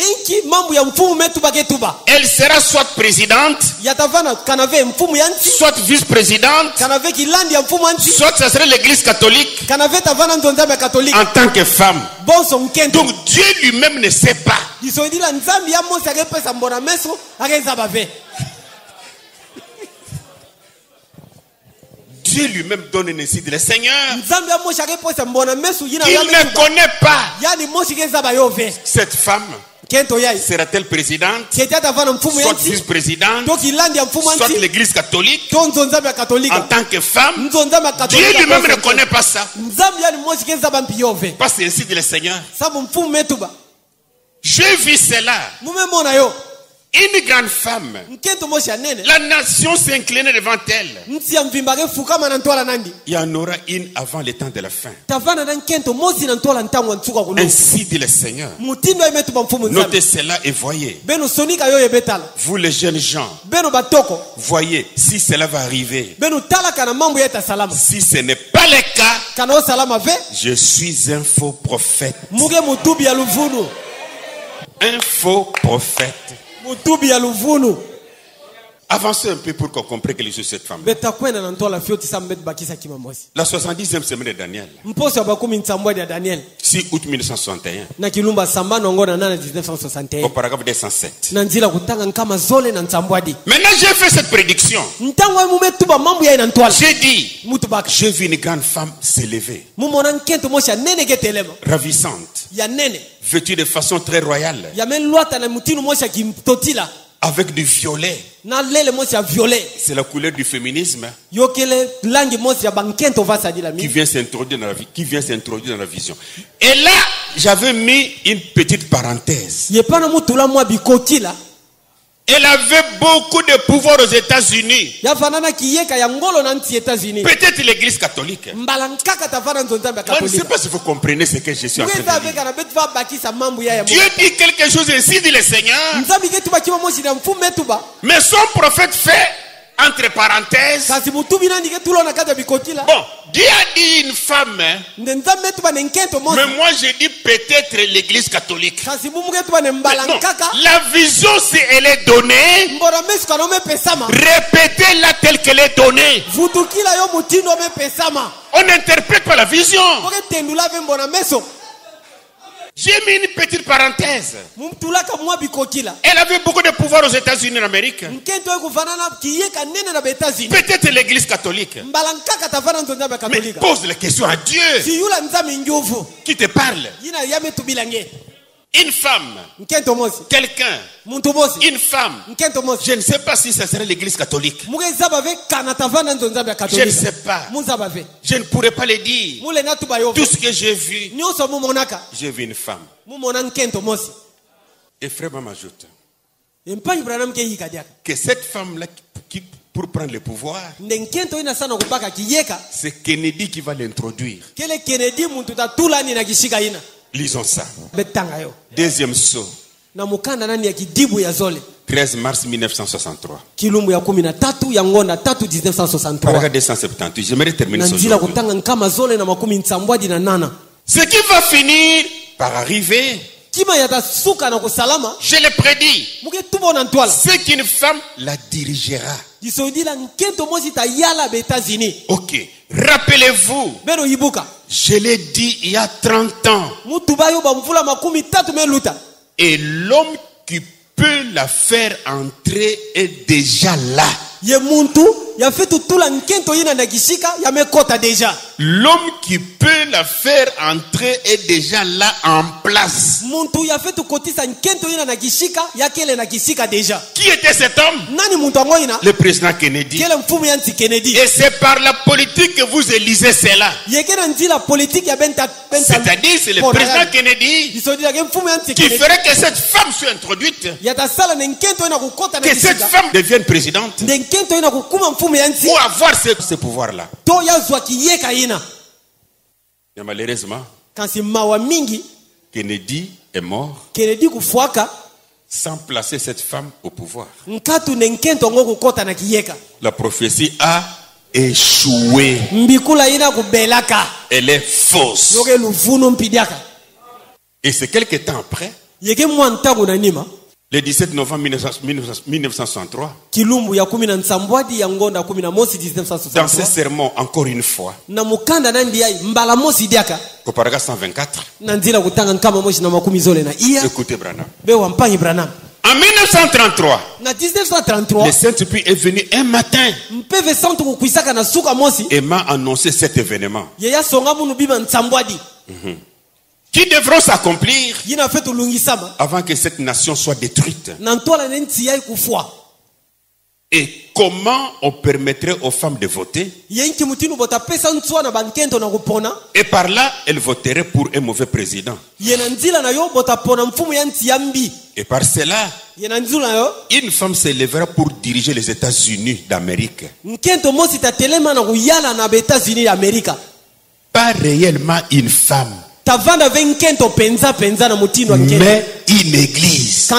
Elle sera soit présidente, soit vice-présidente, soit ça serait l'église catholique en tant que femme. Donc Dieu lui-même ne sait pas. Dieu lui-même donne une incite. Le Seigneur, il ne connaît pas cette femme. Sera-t-elle présidente, soit vice-présidente, soit l'église catholique en tant que femme? Dieu lui-même ne connaît pas ça. Parce que c'est ainsi dit le Seigneur. J'ai vu cela. Une grande femme. La nation s'est inclinée devant elle. Il y en aura une avant le temps de la fin. Ainsi dit le Seigneur. Notez cela et voyez. Vous les jeunes gens, voyez si cela va arriver. Si ce n'est pas le cas, je suis un faux prophète. Un faux prophète. Avancez un peu pour qu'on comprenne que c'est cette femme. La 70e semaine de Daniel. 6 août 1961. Au paragraphe 207. Maintenant j'ai fait cette prédiction. J'ai dit, j'ai vu une grande femme s'élever. Ravissante. Vêtue de façon très royale. Avec du violet. C'est la couleur du féminisme qui vient s'introduire dans la vision. Et là, j'avais mis une petite parenthèse. Elle avait beaucoup de pouvoir aux États-Unis. Peut-être l'église catholique. Je ne sais pas si vous comprenez ce que je suis en train de dire. Dieu dit quelque chose ici, dit le Seigneur. Mais son prophète fait entre parenthèses. Bon, Dieu a dit une femme. Mais moi je dis peut-être l'église catholique. Non, la vision, si elle est donnée, répétez-la telle qu'elle est donnée. On n'interprète pas la vision. J'ai mis une petite parenthèse. Elle avait beaucoup de pouvoir aux États-Unis d'Amérique. Peut-être l'église catholique. Mais pose la question à Dieu qui te parle. Une femme, quelqu'un, une femme, je ne sais pas si ça serait l'église catholique. Je ne sais pas. Je ne pourrais pas le dire. Tout ce que j'ai vu une femme. Et frère m'ajoute que cette femme-là pour prendre le pouvoir, c'est Kennedy qui va l'introduire. Lisons ça. Deuxième saut. 13 mars 1963. Paragraphe 278. J'aimerais terminer ce jour. Ce qui va finir par arriver, je l'ai prédit, c'est qu'une femme la dirigera. Ok. Rappelez-vous, je l'ai dit il y a 30 ans. Et l'homme qui peut la faire entrer est déjà là. L'homme qui peut la faire entrer est déjà là en place. Qui était cet homme? Le président Kennedy. Et c'est par la politique que vous élisez cela. C'est-à-dire c'est le président Kennedy qui ferait que cette femme soit introduite, que cette femme devienne présidente, pour avoir ce pouvoir-là. Mais malheureusement, Kennedy est mort sans placer cette femme au pouvoir. La prophétie a échoué. Elle est fausse. Et c'est quelque temps après, le 17 novembre 1963, dans ce sermon, encore une fois, au paragraphe 124, écoutez Branham. En 1933, le Saint-Esprit est venu un matin et m'a annoncé cet événement. Qui devront s'accomplir avant que cette nation soit détruite. Et comment on permettrait aux femmes de voter? Et par là, elles voteraient pour un mauvais président. Et par cela, une femme se lèvera pour diriger les États-Unis d'Amérique. Pas réellement une femme, mais une église.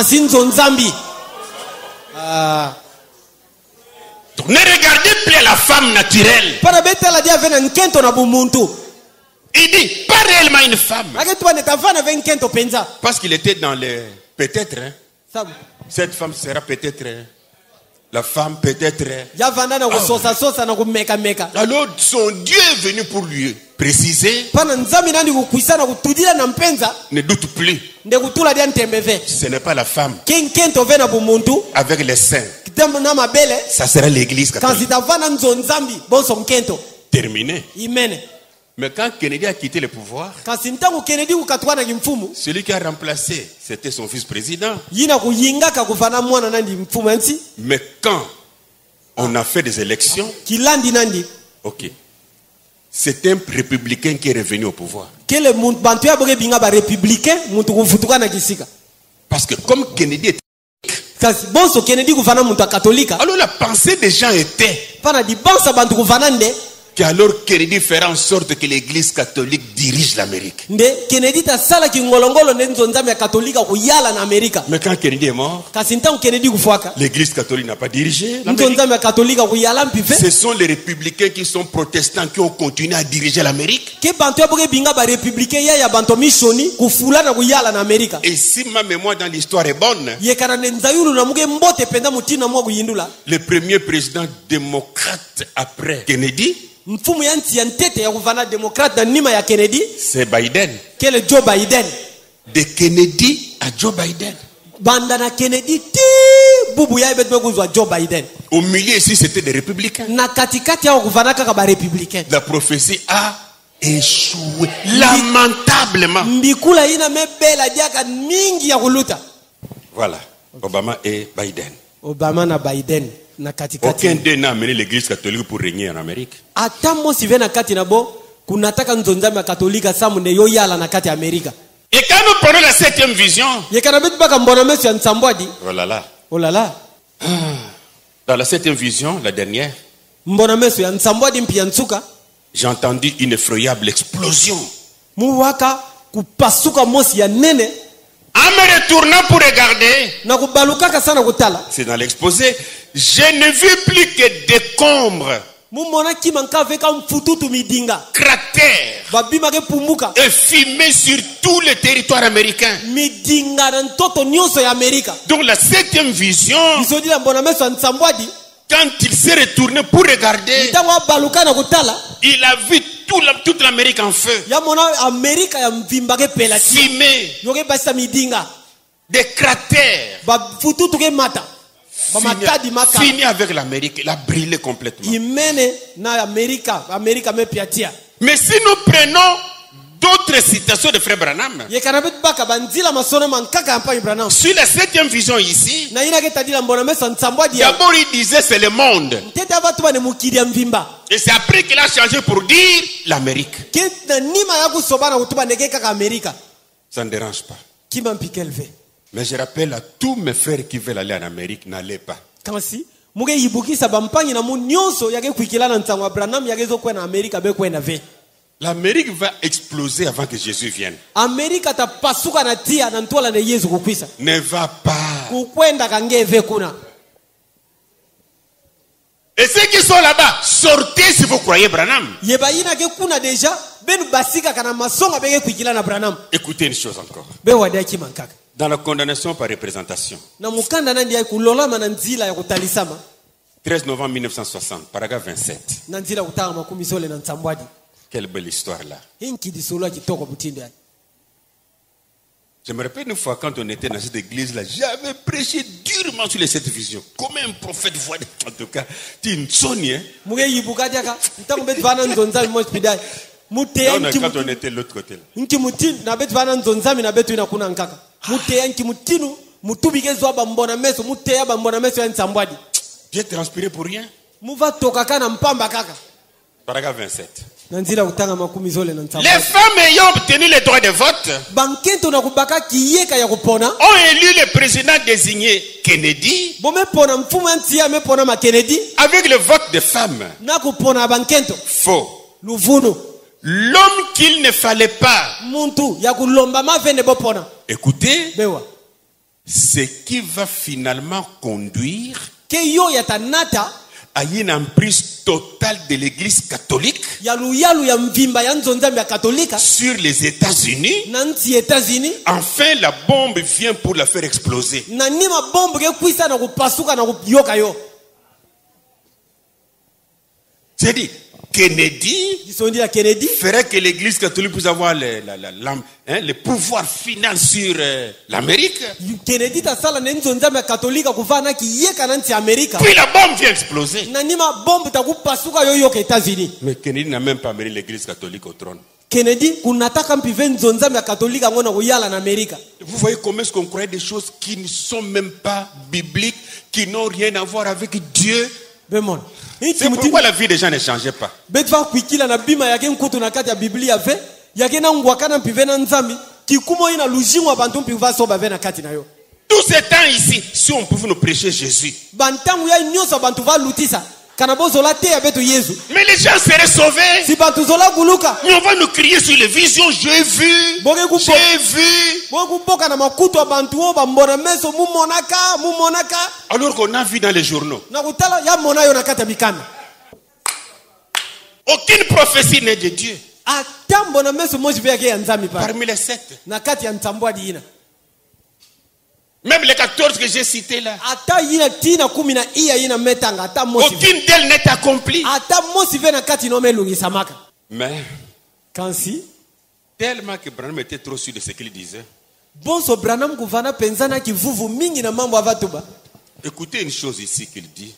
Ne regardez plus la femme naturelle. Il dit pas réellement une femme. Parce qu'il était dans les peut-être. Cette femme sera peut-être. La femme peut-être. Alors son Dieu est venu pour lui préciser. Ne doute plus. Ce n'est pas la femme avec les seins. Ça sera l'église catholique. Terminé. Mais quand Kennedy a quitté le pouvoir, celui qui a remplacé, c'était son vice-président. Mais quand on a fait des élections, ok, c'est un républicain qui est revenu au pouvoir. Parce que comme Kennedy était Alors la pensée des gens était qu'alors Kennedy fera en sorte que l'église catholique dirige l'Amérique. Mais quand Kennedy est mort, l'église catholique n'a pas dirigé l'Amérique. Ce sont les républicains qui sont protestants qui ont continué à diriger l'Amérique. Et si ma mémoire dans l'histoire est bonne, le premier président démocrate après Kennedy, c'est Biden. Joe Biden. De Kennedy à Joe Biden. Joe Biden. Au milieu ici, c'était des républicains. La prophétie a échoué lamentablement. Voilà, Obama et Biden. Aucun d'eux n'a amené l'église catholique pour régner en Amérique. Et quand nous prenons la 7e vision, oh là là. Dans la 7e vision, la dernière, j'ai entendu une effroyable explosion. En me retournant pour regarder, c'est dans l'exposé, je ne vis plus que décombres, cratères et fumées sur tout le territoire américain. Donc la 7e vision, quand il s'est retourné pour regarder, il a vu toute l'Amérique en feu. Fumée. Des cratères. Fini avec l'Amérique. Il a brûlé complètement. Mais si nous prenons d'autres citations de Frère Branham, sur la 7e vision ici, d'abord il disait c'est le monde. Et c'est après qu'il a changé pour dire l'Amérique. Ça ne dérange pas. Mais je rappelle à tous mes frères qui veulent aller en Amérique, n'allez pas. L'Amérique va exploser avant que Jésus vienne. Ne va pas. Et ceux qui sont là-bas, sortez si vous croyez Branham. Écoutez une chose encore. Dans la condamnation par représentation, 13 novembre 1960, paragraphe 27. Quelle belle histoire là. Je me rappelle une fois quand on était dans cette église là, j'avais prêché durement sur les 7 visions. Comme un prophète voit, en tout cas, tu es une sonne, hein. Quand on était de l'autre côté là. J'ai transpiré pour rien. Paragraphe 27. Les femmes ayant obtenu le droit de vote ont élu le président désigné Kennedy avec le vote des femmes. Faux. L'homme qu'il ne fallait pas écoutez, ce qui va finalement conduire à une emprise totale de l'église catholique sur les États-Unis. Enfin, la bombe vient pour la faire exploser. C'est dit, Kennedy ferait que l'église catholique puisse avoir le pouvoir final sur l'Amérique. Puis la bombe vient exploser. Mais Kennedy n'a même pas amené l'église catholique au trône. Vous voyez comment est-ce qu'on croit des choses qui ne sont même pas bibliques, qui n'ont rien à voir avec Dieu. C'est pourquoi la vie des gens ne changeait pas. Tous ces temps ici, si on pouvait nous prêcher Jésus. Mais les gens seraient sauvés. Mais on va nous crier sur les visions. J'ai vu. J'ai vu. Alors qu'on a vu dans les journaux. Aucune prophétie n'est de Dieu. Parmi les sectes. Même les 14 que j'ai cités là. Aucune d'elles n'est accomplie. Mais tellement que Branham était trop sûr de ce qu'il disait. Écoutez une chose ici qu'il dit.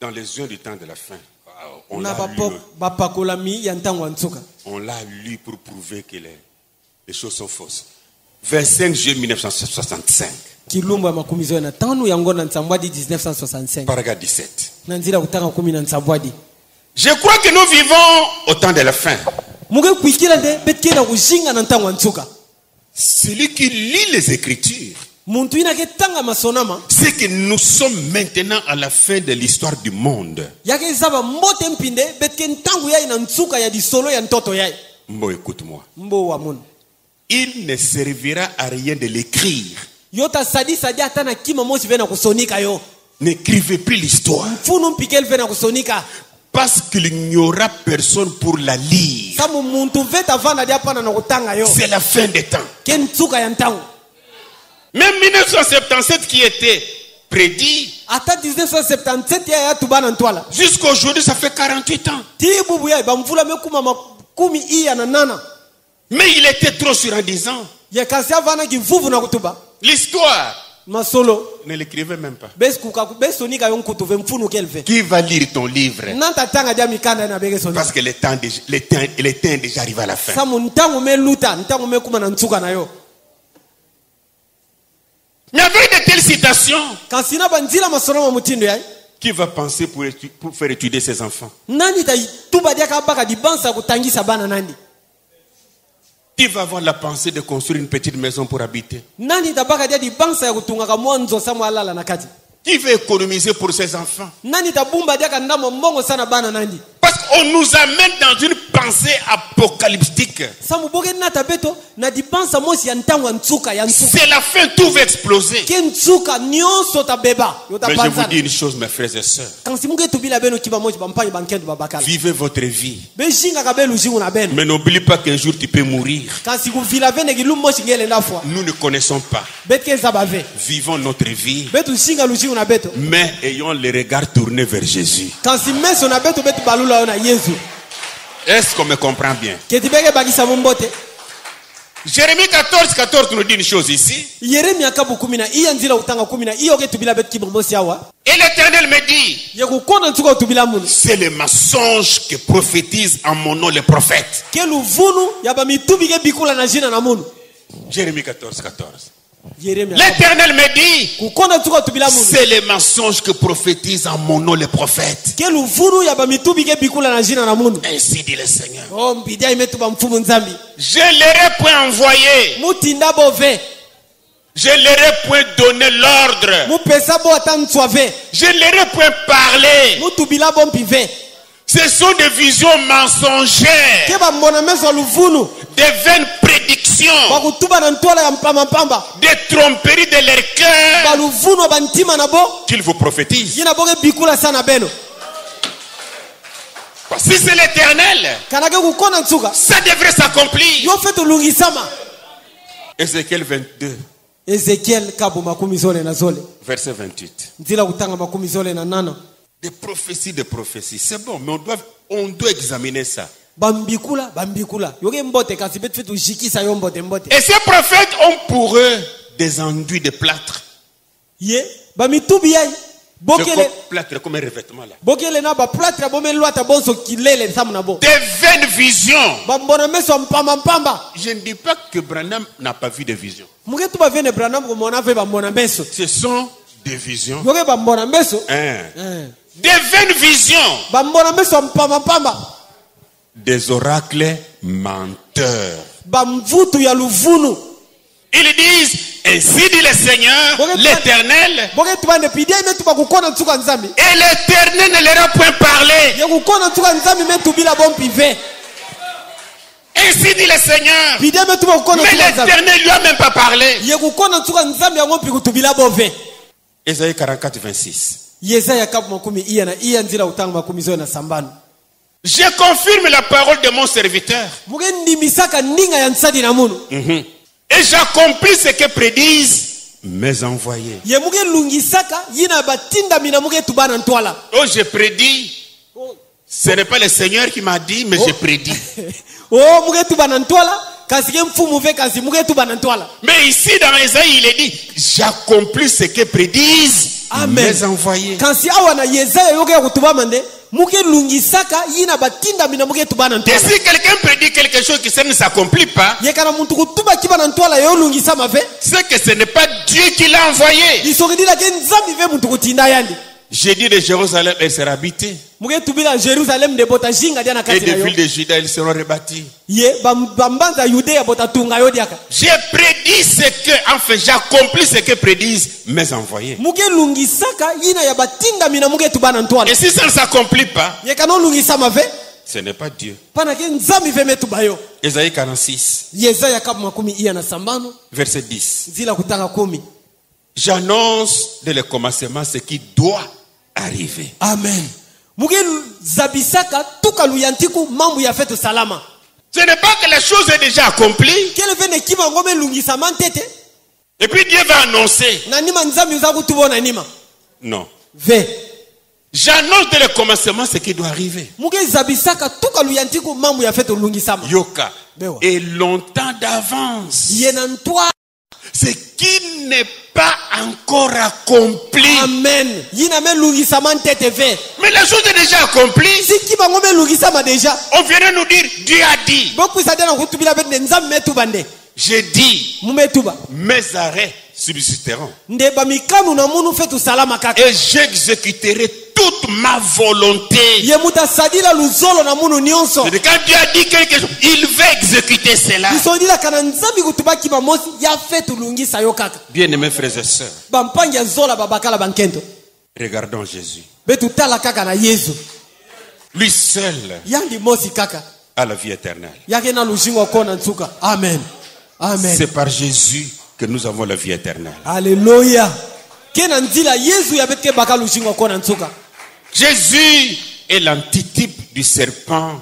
Dans les yeux du temps de la fin. On l'a lu pour prouver que les choses sont fausses. Vers 5 juillet 1965. Paragraphe 17. Je crois que nous vivons au temps de la fin. Celui qui lit les Écritures, c'est que nous sommes maintenant à la fin de l'histoire du monde. Mbo, écoute-moi. Il ne servira à rien de l'écrire. N'écrivez plus l'histoire. Parce qu'il n'y aura personne pour la lire. C'est la fin des temps. Même 1977 qui était prédit. Jusqu'à aujourd'hui, ça fait 48 ans. Mais il était trop sûr en disant l'histoire. Ne l'écrivez même pas. Qui va lire ton livre? Parce que le temps est déjà arrivé à la fin. Mais avec de telles citations, qui va penser pour faire étudier ses enfants? Qui va avoir la pensée de construire une petite maison pour habiter? Qui va économiser pour ses enfants? Parce qu'on nous amène dans une pensée apocalyptique. C'est la fin, tout va exploser. Mais je vous dis une chose, mes frères et sœurs. Vivez votre vie. Mais n'oubliez pas qu'un jour tu peux mourir. Nous ne connaissons pas. Vivons notre vie. Mais ayons les regards tournés vers Jésus. Est-ce qu'on me comprend bien? Jérémie 14, 14 nous dit une chose ici. Et l'Éternel me dit, c'est le mensonge que prophétisent en mon nom les prophètes. Jérémie 14, 14. L'Éternel me dit, c'est les mensonges que prophétisent en mon nom les prophètes. Ainsi dit le Seigneur. Je leur ai point envoyé. Je leur ai point donné l'ordre. Je leur ai point parlé. Ce sont des visions mensongères, des vaines prédictions, des tromperies de leur cœur qu'ils vous prophétisent. Si c'est l'Éternel, ça devrait s'accomplir. Ézéchiel 22. Verset 28. Des prophéties. C'est bon, mais on doit examiner ça. Et ces prophètes ont pour eux des enduits de plâtre. Plâtre comme un revêtement là. Des vaines visions. Je ne dis pas que Branham n'a pas vu des visions. Ce sont des visions. Des vaines visions. Des oracles menteurs. Ils disent, Ainsi dit le Seigneur, l'Éternel. Et l'Éternel ne leur a point parlé. Ainsi dit le Seigneur. Mais l'Éternel lui a même pas parlé. Ésaïe 44, 26. Je confirme la parole de mon serviteur. Et j'accomplis ce que prédisent mes envoyés. Oh, je prédis. Ce n'est pas le Seigneur qui m'a dit, mais je prédis. Mais ici dans Ésaïe, il est dit, j'accomplis ce que prédisent mes envoyés. Et si quelqu'un prédit quelque chose qui ne s'accomplit pas, c'est que ce n'est pas Dieu qui l'a envoyé. J'ai dit de Jérusalem, elle sera habitée. Et des villes de Juda, elles seront rebâties. J'ai prédit ce que, enfin, j'accomplis ce que prédisent mes envoyés. Et si ça ne s'accomplit pas, ce n'est pas Dieu. Ésaïe 46, verset 10. J'annonce dès le commencement ce qui doit arriver. Amen. Ce n'est pas que la chose est déjà accomplie. Et puis Dieu va annoncer. Non. J'annonce dès le commencement ce qui doit arriver. Yoka. Et longtemps d'avance. Ce qui n'est pas encore accompli. Amen. Mais la chose est déjà accomplie. On vient de nous dire, Dieu a dit. J'ai dit, mes arrêts subsisteront. Et j'exécuterai toute ma volonté. C'est quand Dieu a dit quelque chose, il veut exécuter cela. Bien-aimés frères et sœurs, regardons Jésus. Lui seul a la vie éternelle. Amen. Amen. C'est par Jésus que nous avons la vie éternelle. Alléluia. Jésus est l'antitype du serpent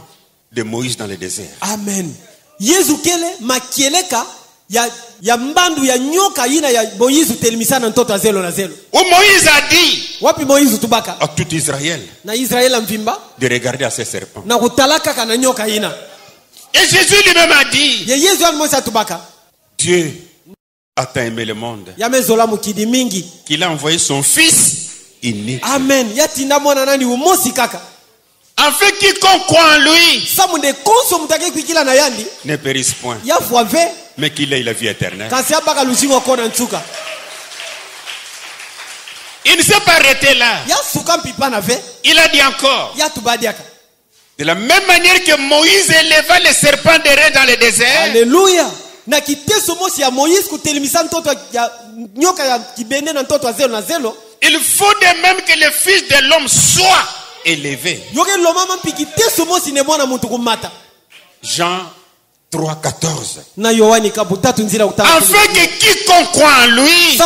de Moïse dans le désert. Amen. Yesu kele makieleka ya mbandu ya nyoka ina ya Moïse telmisana ntoto azelo na zelo. Où Moïse a dit wapi Moïse tubaka à tout Israël na Israël mvimba de regarder à ces serpents. Na kutalaka kana nyoka ina. Et Jésus lui-même a dit Dieu a tant aimé le monde qu'il a envoyé son fils unique. Amen. Afin quiconque croit en lui ne périsse point, mais qu'il ait la vie éternelle. Il ne s'est pas arrêté là. Il a dit encore. De la même manière que Moïse éleva les serpents de reins dans le désert. Alléluia. Il faut de même que le Fils de l'homme soit élevé. Jean 3,14. Afin que quiconque croit en lui ait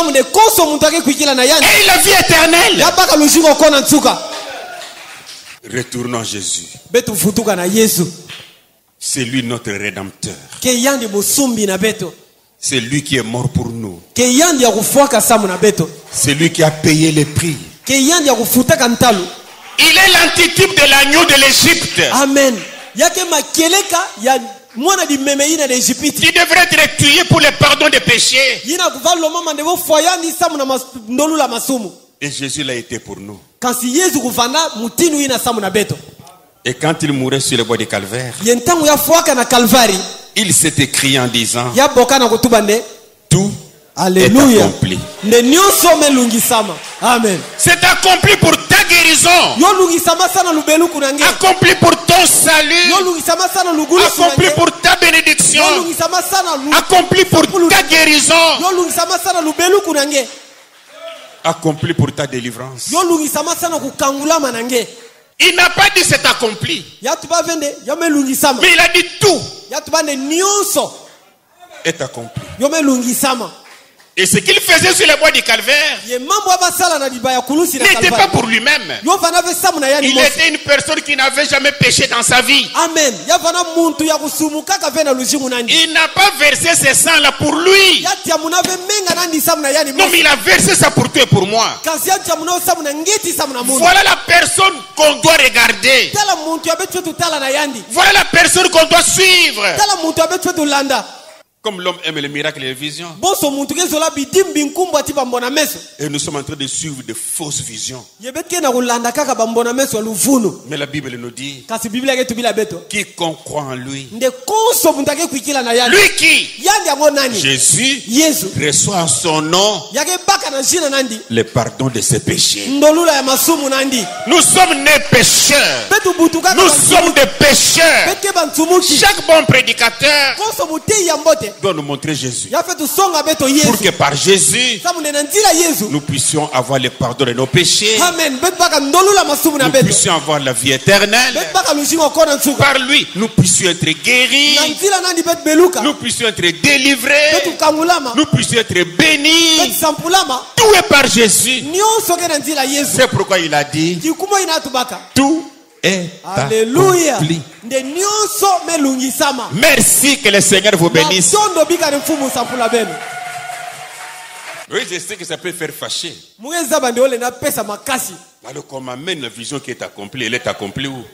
la vie éternelle. Retournons à Jésus. C'est lui notre rédempteur. C'est lui qui est mort pour nous. C'est lui qui a payé le prix. Il est l'antitype de l'agneau de l'Égypte. Amen. Qui devrait être tué pour le pardon des péchés. Et Jésus l'a été pour nous. Et quand il mourait sur le bois de Calvaire, il s'est écrié en disant tout Alléluia. accompli. Amen. C'est accompli pour ta guérison. Accompli pour ton salut. Accompli pour ta bénédiction. Accompli pour ta guérison. Accompli pour ta délivrance. Il n'a pas dit c'est accompli. Mais il a dit tout est accompli. Et ce qu'il faisait sur les bois du calvaire n'était pas pour lui-même. Il était une personne qui n'avait jamais péché dans sa vie. Amen. Il n'a pas versé ses sangs là pour lui. Non, mais il a versé ça pour toi et pour moi. Voilà la personne qu'on doit regarder. Voilà la personne qu'on doit suivre. Comme l'homme aime les miracles et les visions. Et nous sommes en train de suivre de fausses visions. Mais la Bible nous dit, quiconque croit en lui, lui qui, Jésus, reçoit en son nom le pardon de ses péchés. Nous sommes nés pécheurs. Nous sommes des pécheurs. Chaque bon prédicateur doit nous montrer Jésus, pour que par Jésus nous puissions avoir le pardon de nos péchés. Nous puissions avoir la vie éternelle. Par lui nous puissions être guéris. Nous puissions être délivrés. Nous puissions être bénis. Tout est par Jésus. C'est pourquoi il a dit tout est accompli. Merci, que le Seigneur vous bénisse. Oui, je sais que ça peut faire fâcher. Alors qu'on m'amène la vision qui est accomplie, elle est accomplie où?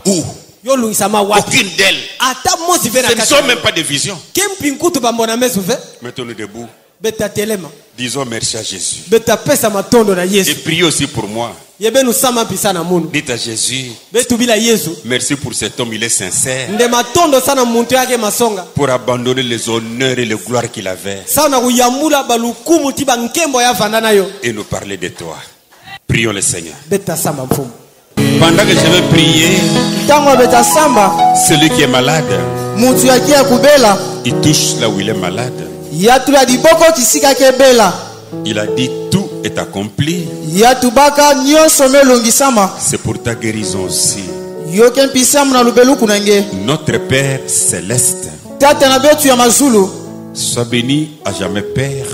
Où? Aucune d'elles. Ce ne sont même pas des visions. Mettons-nous debout. Disons merci à Jésus. Et priez aussi pour moi. Dites à Jésus, merci pour cet homme, il est sincère. Pour abandonner les honneurs et les gloires qu'il avait et nous parler de toi. Prions le Seigneur. Pendant que je vais prier, celui qui est malade, il touche là où il est malade. Il a dit tout est accompli. C'est pour ta guérison aussi. Notre Père céleste, sois béni à jamais, Père.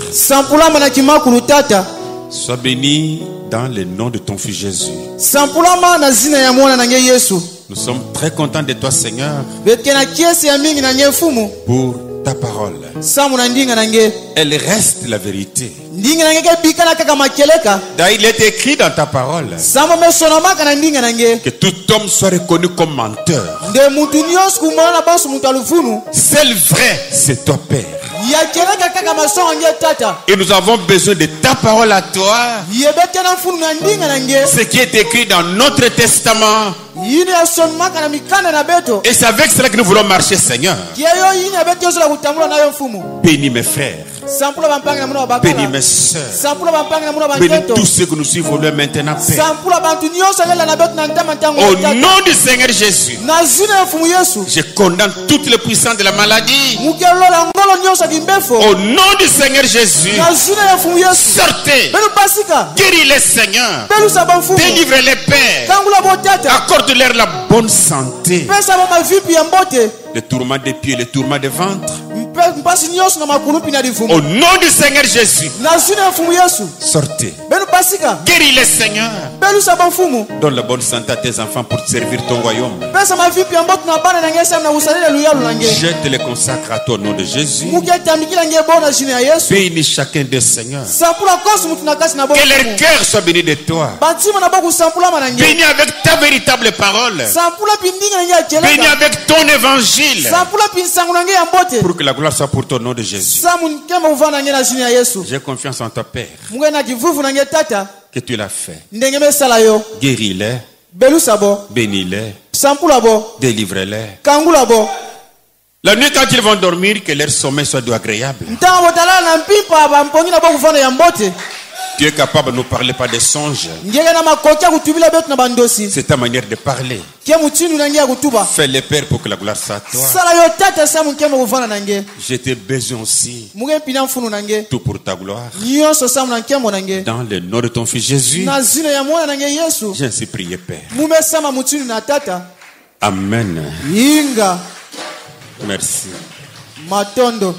Sois béni dans le nom de ton Fils Jésus. Nous sommes très contents de toi, Seigneur, pour ta parole. Elle reste la vérité. D'ailleurs, il est écrit dans ta parole que tout homme soit reconnu comme menteur. Seul vrai, c'est toi, Père. Et nous avons besoin de ta parole à toi. Ce qui est écrit dans notre testament. Et c'est avec cela que nous voulons marcher, Seigneur. Bénis mes frères. Bénis mes soeurs. Bénis tous ceux que nous suivons maintenant, Père. Au nom du Seigneur Jésus, je condamne toutes les puissances de la maladie. Au nom du Seigneur Jésus, sortez. Guéris-les, Seigneur. Délivrez-les, Père. Accorde-leur la bonne santé. Les tourments des pieds, les tourments des ventres. Au nom du Seigneur Jésus, sortez. Guéris les Seigneur. Donne la bonne santé à tes enfants pour servir ton royaume. Je te les consacre à toi au nom de Jésus. Bénis chacun des Seigneurs. Que leur cœur soit béni de toi. Bénis avec ta véritable parole. Bénis avec ton évangile. Pour que la gloire soit pour ton nom de Jésus. J'ai confiance en toi, Père, que tu l'as fait. Guéris-les. Bénis-les. Délivre-les. La nuit, quand ils vont dormir, que leur sommeil soit agréable. Tu es capable de nous parler par des songes. C'est ta manière de parler. Fais les pères pour que la gloire soit à toi. Je t'ai besoin aussi. Tout pour ta gloire. Dans le nom de ton fils Jésus. J'ai ainsi prié, Père. Amen. Merci. Matondo.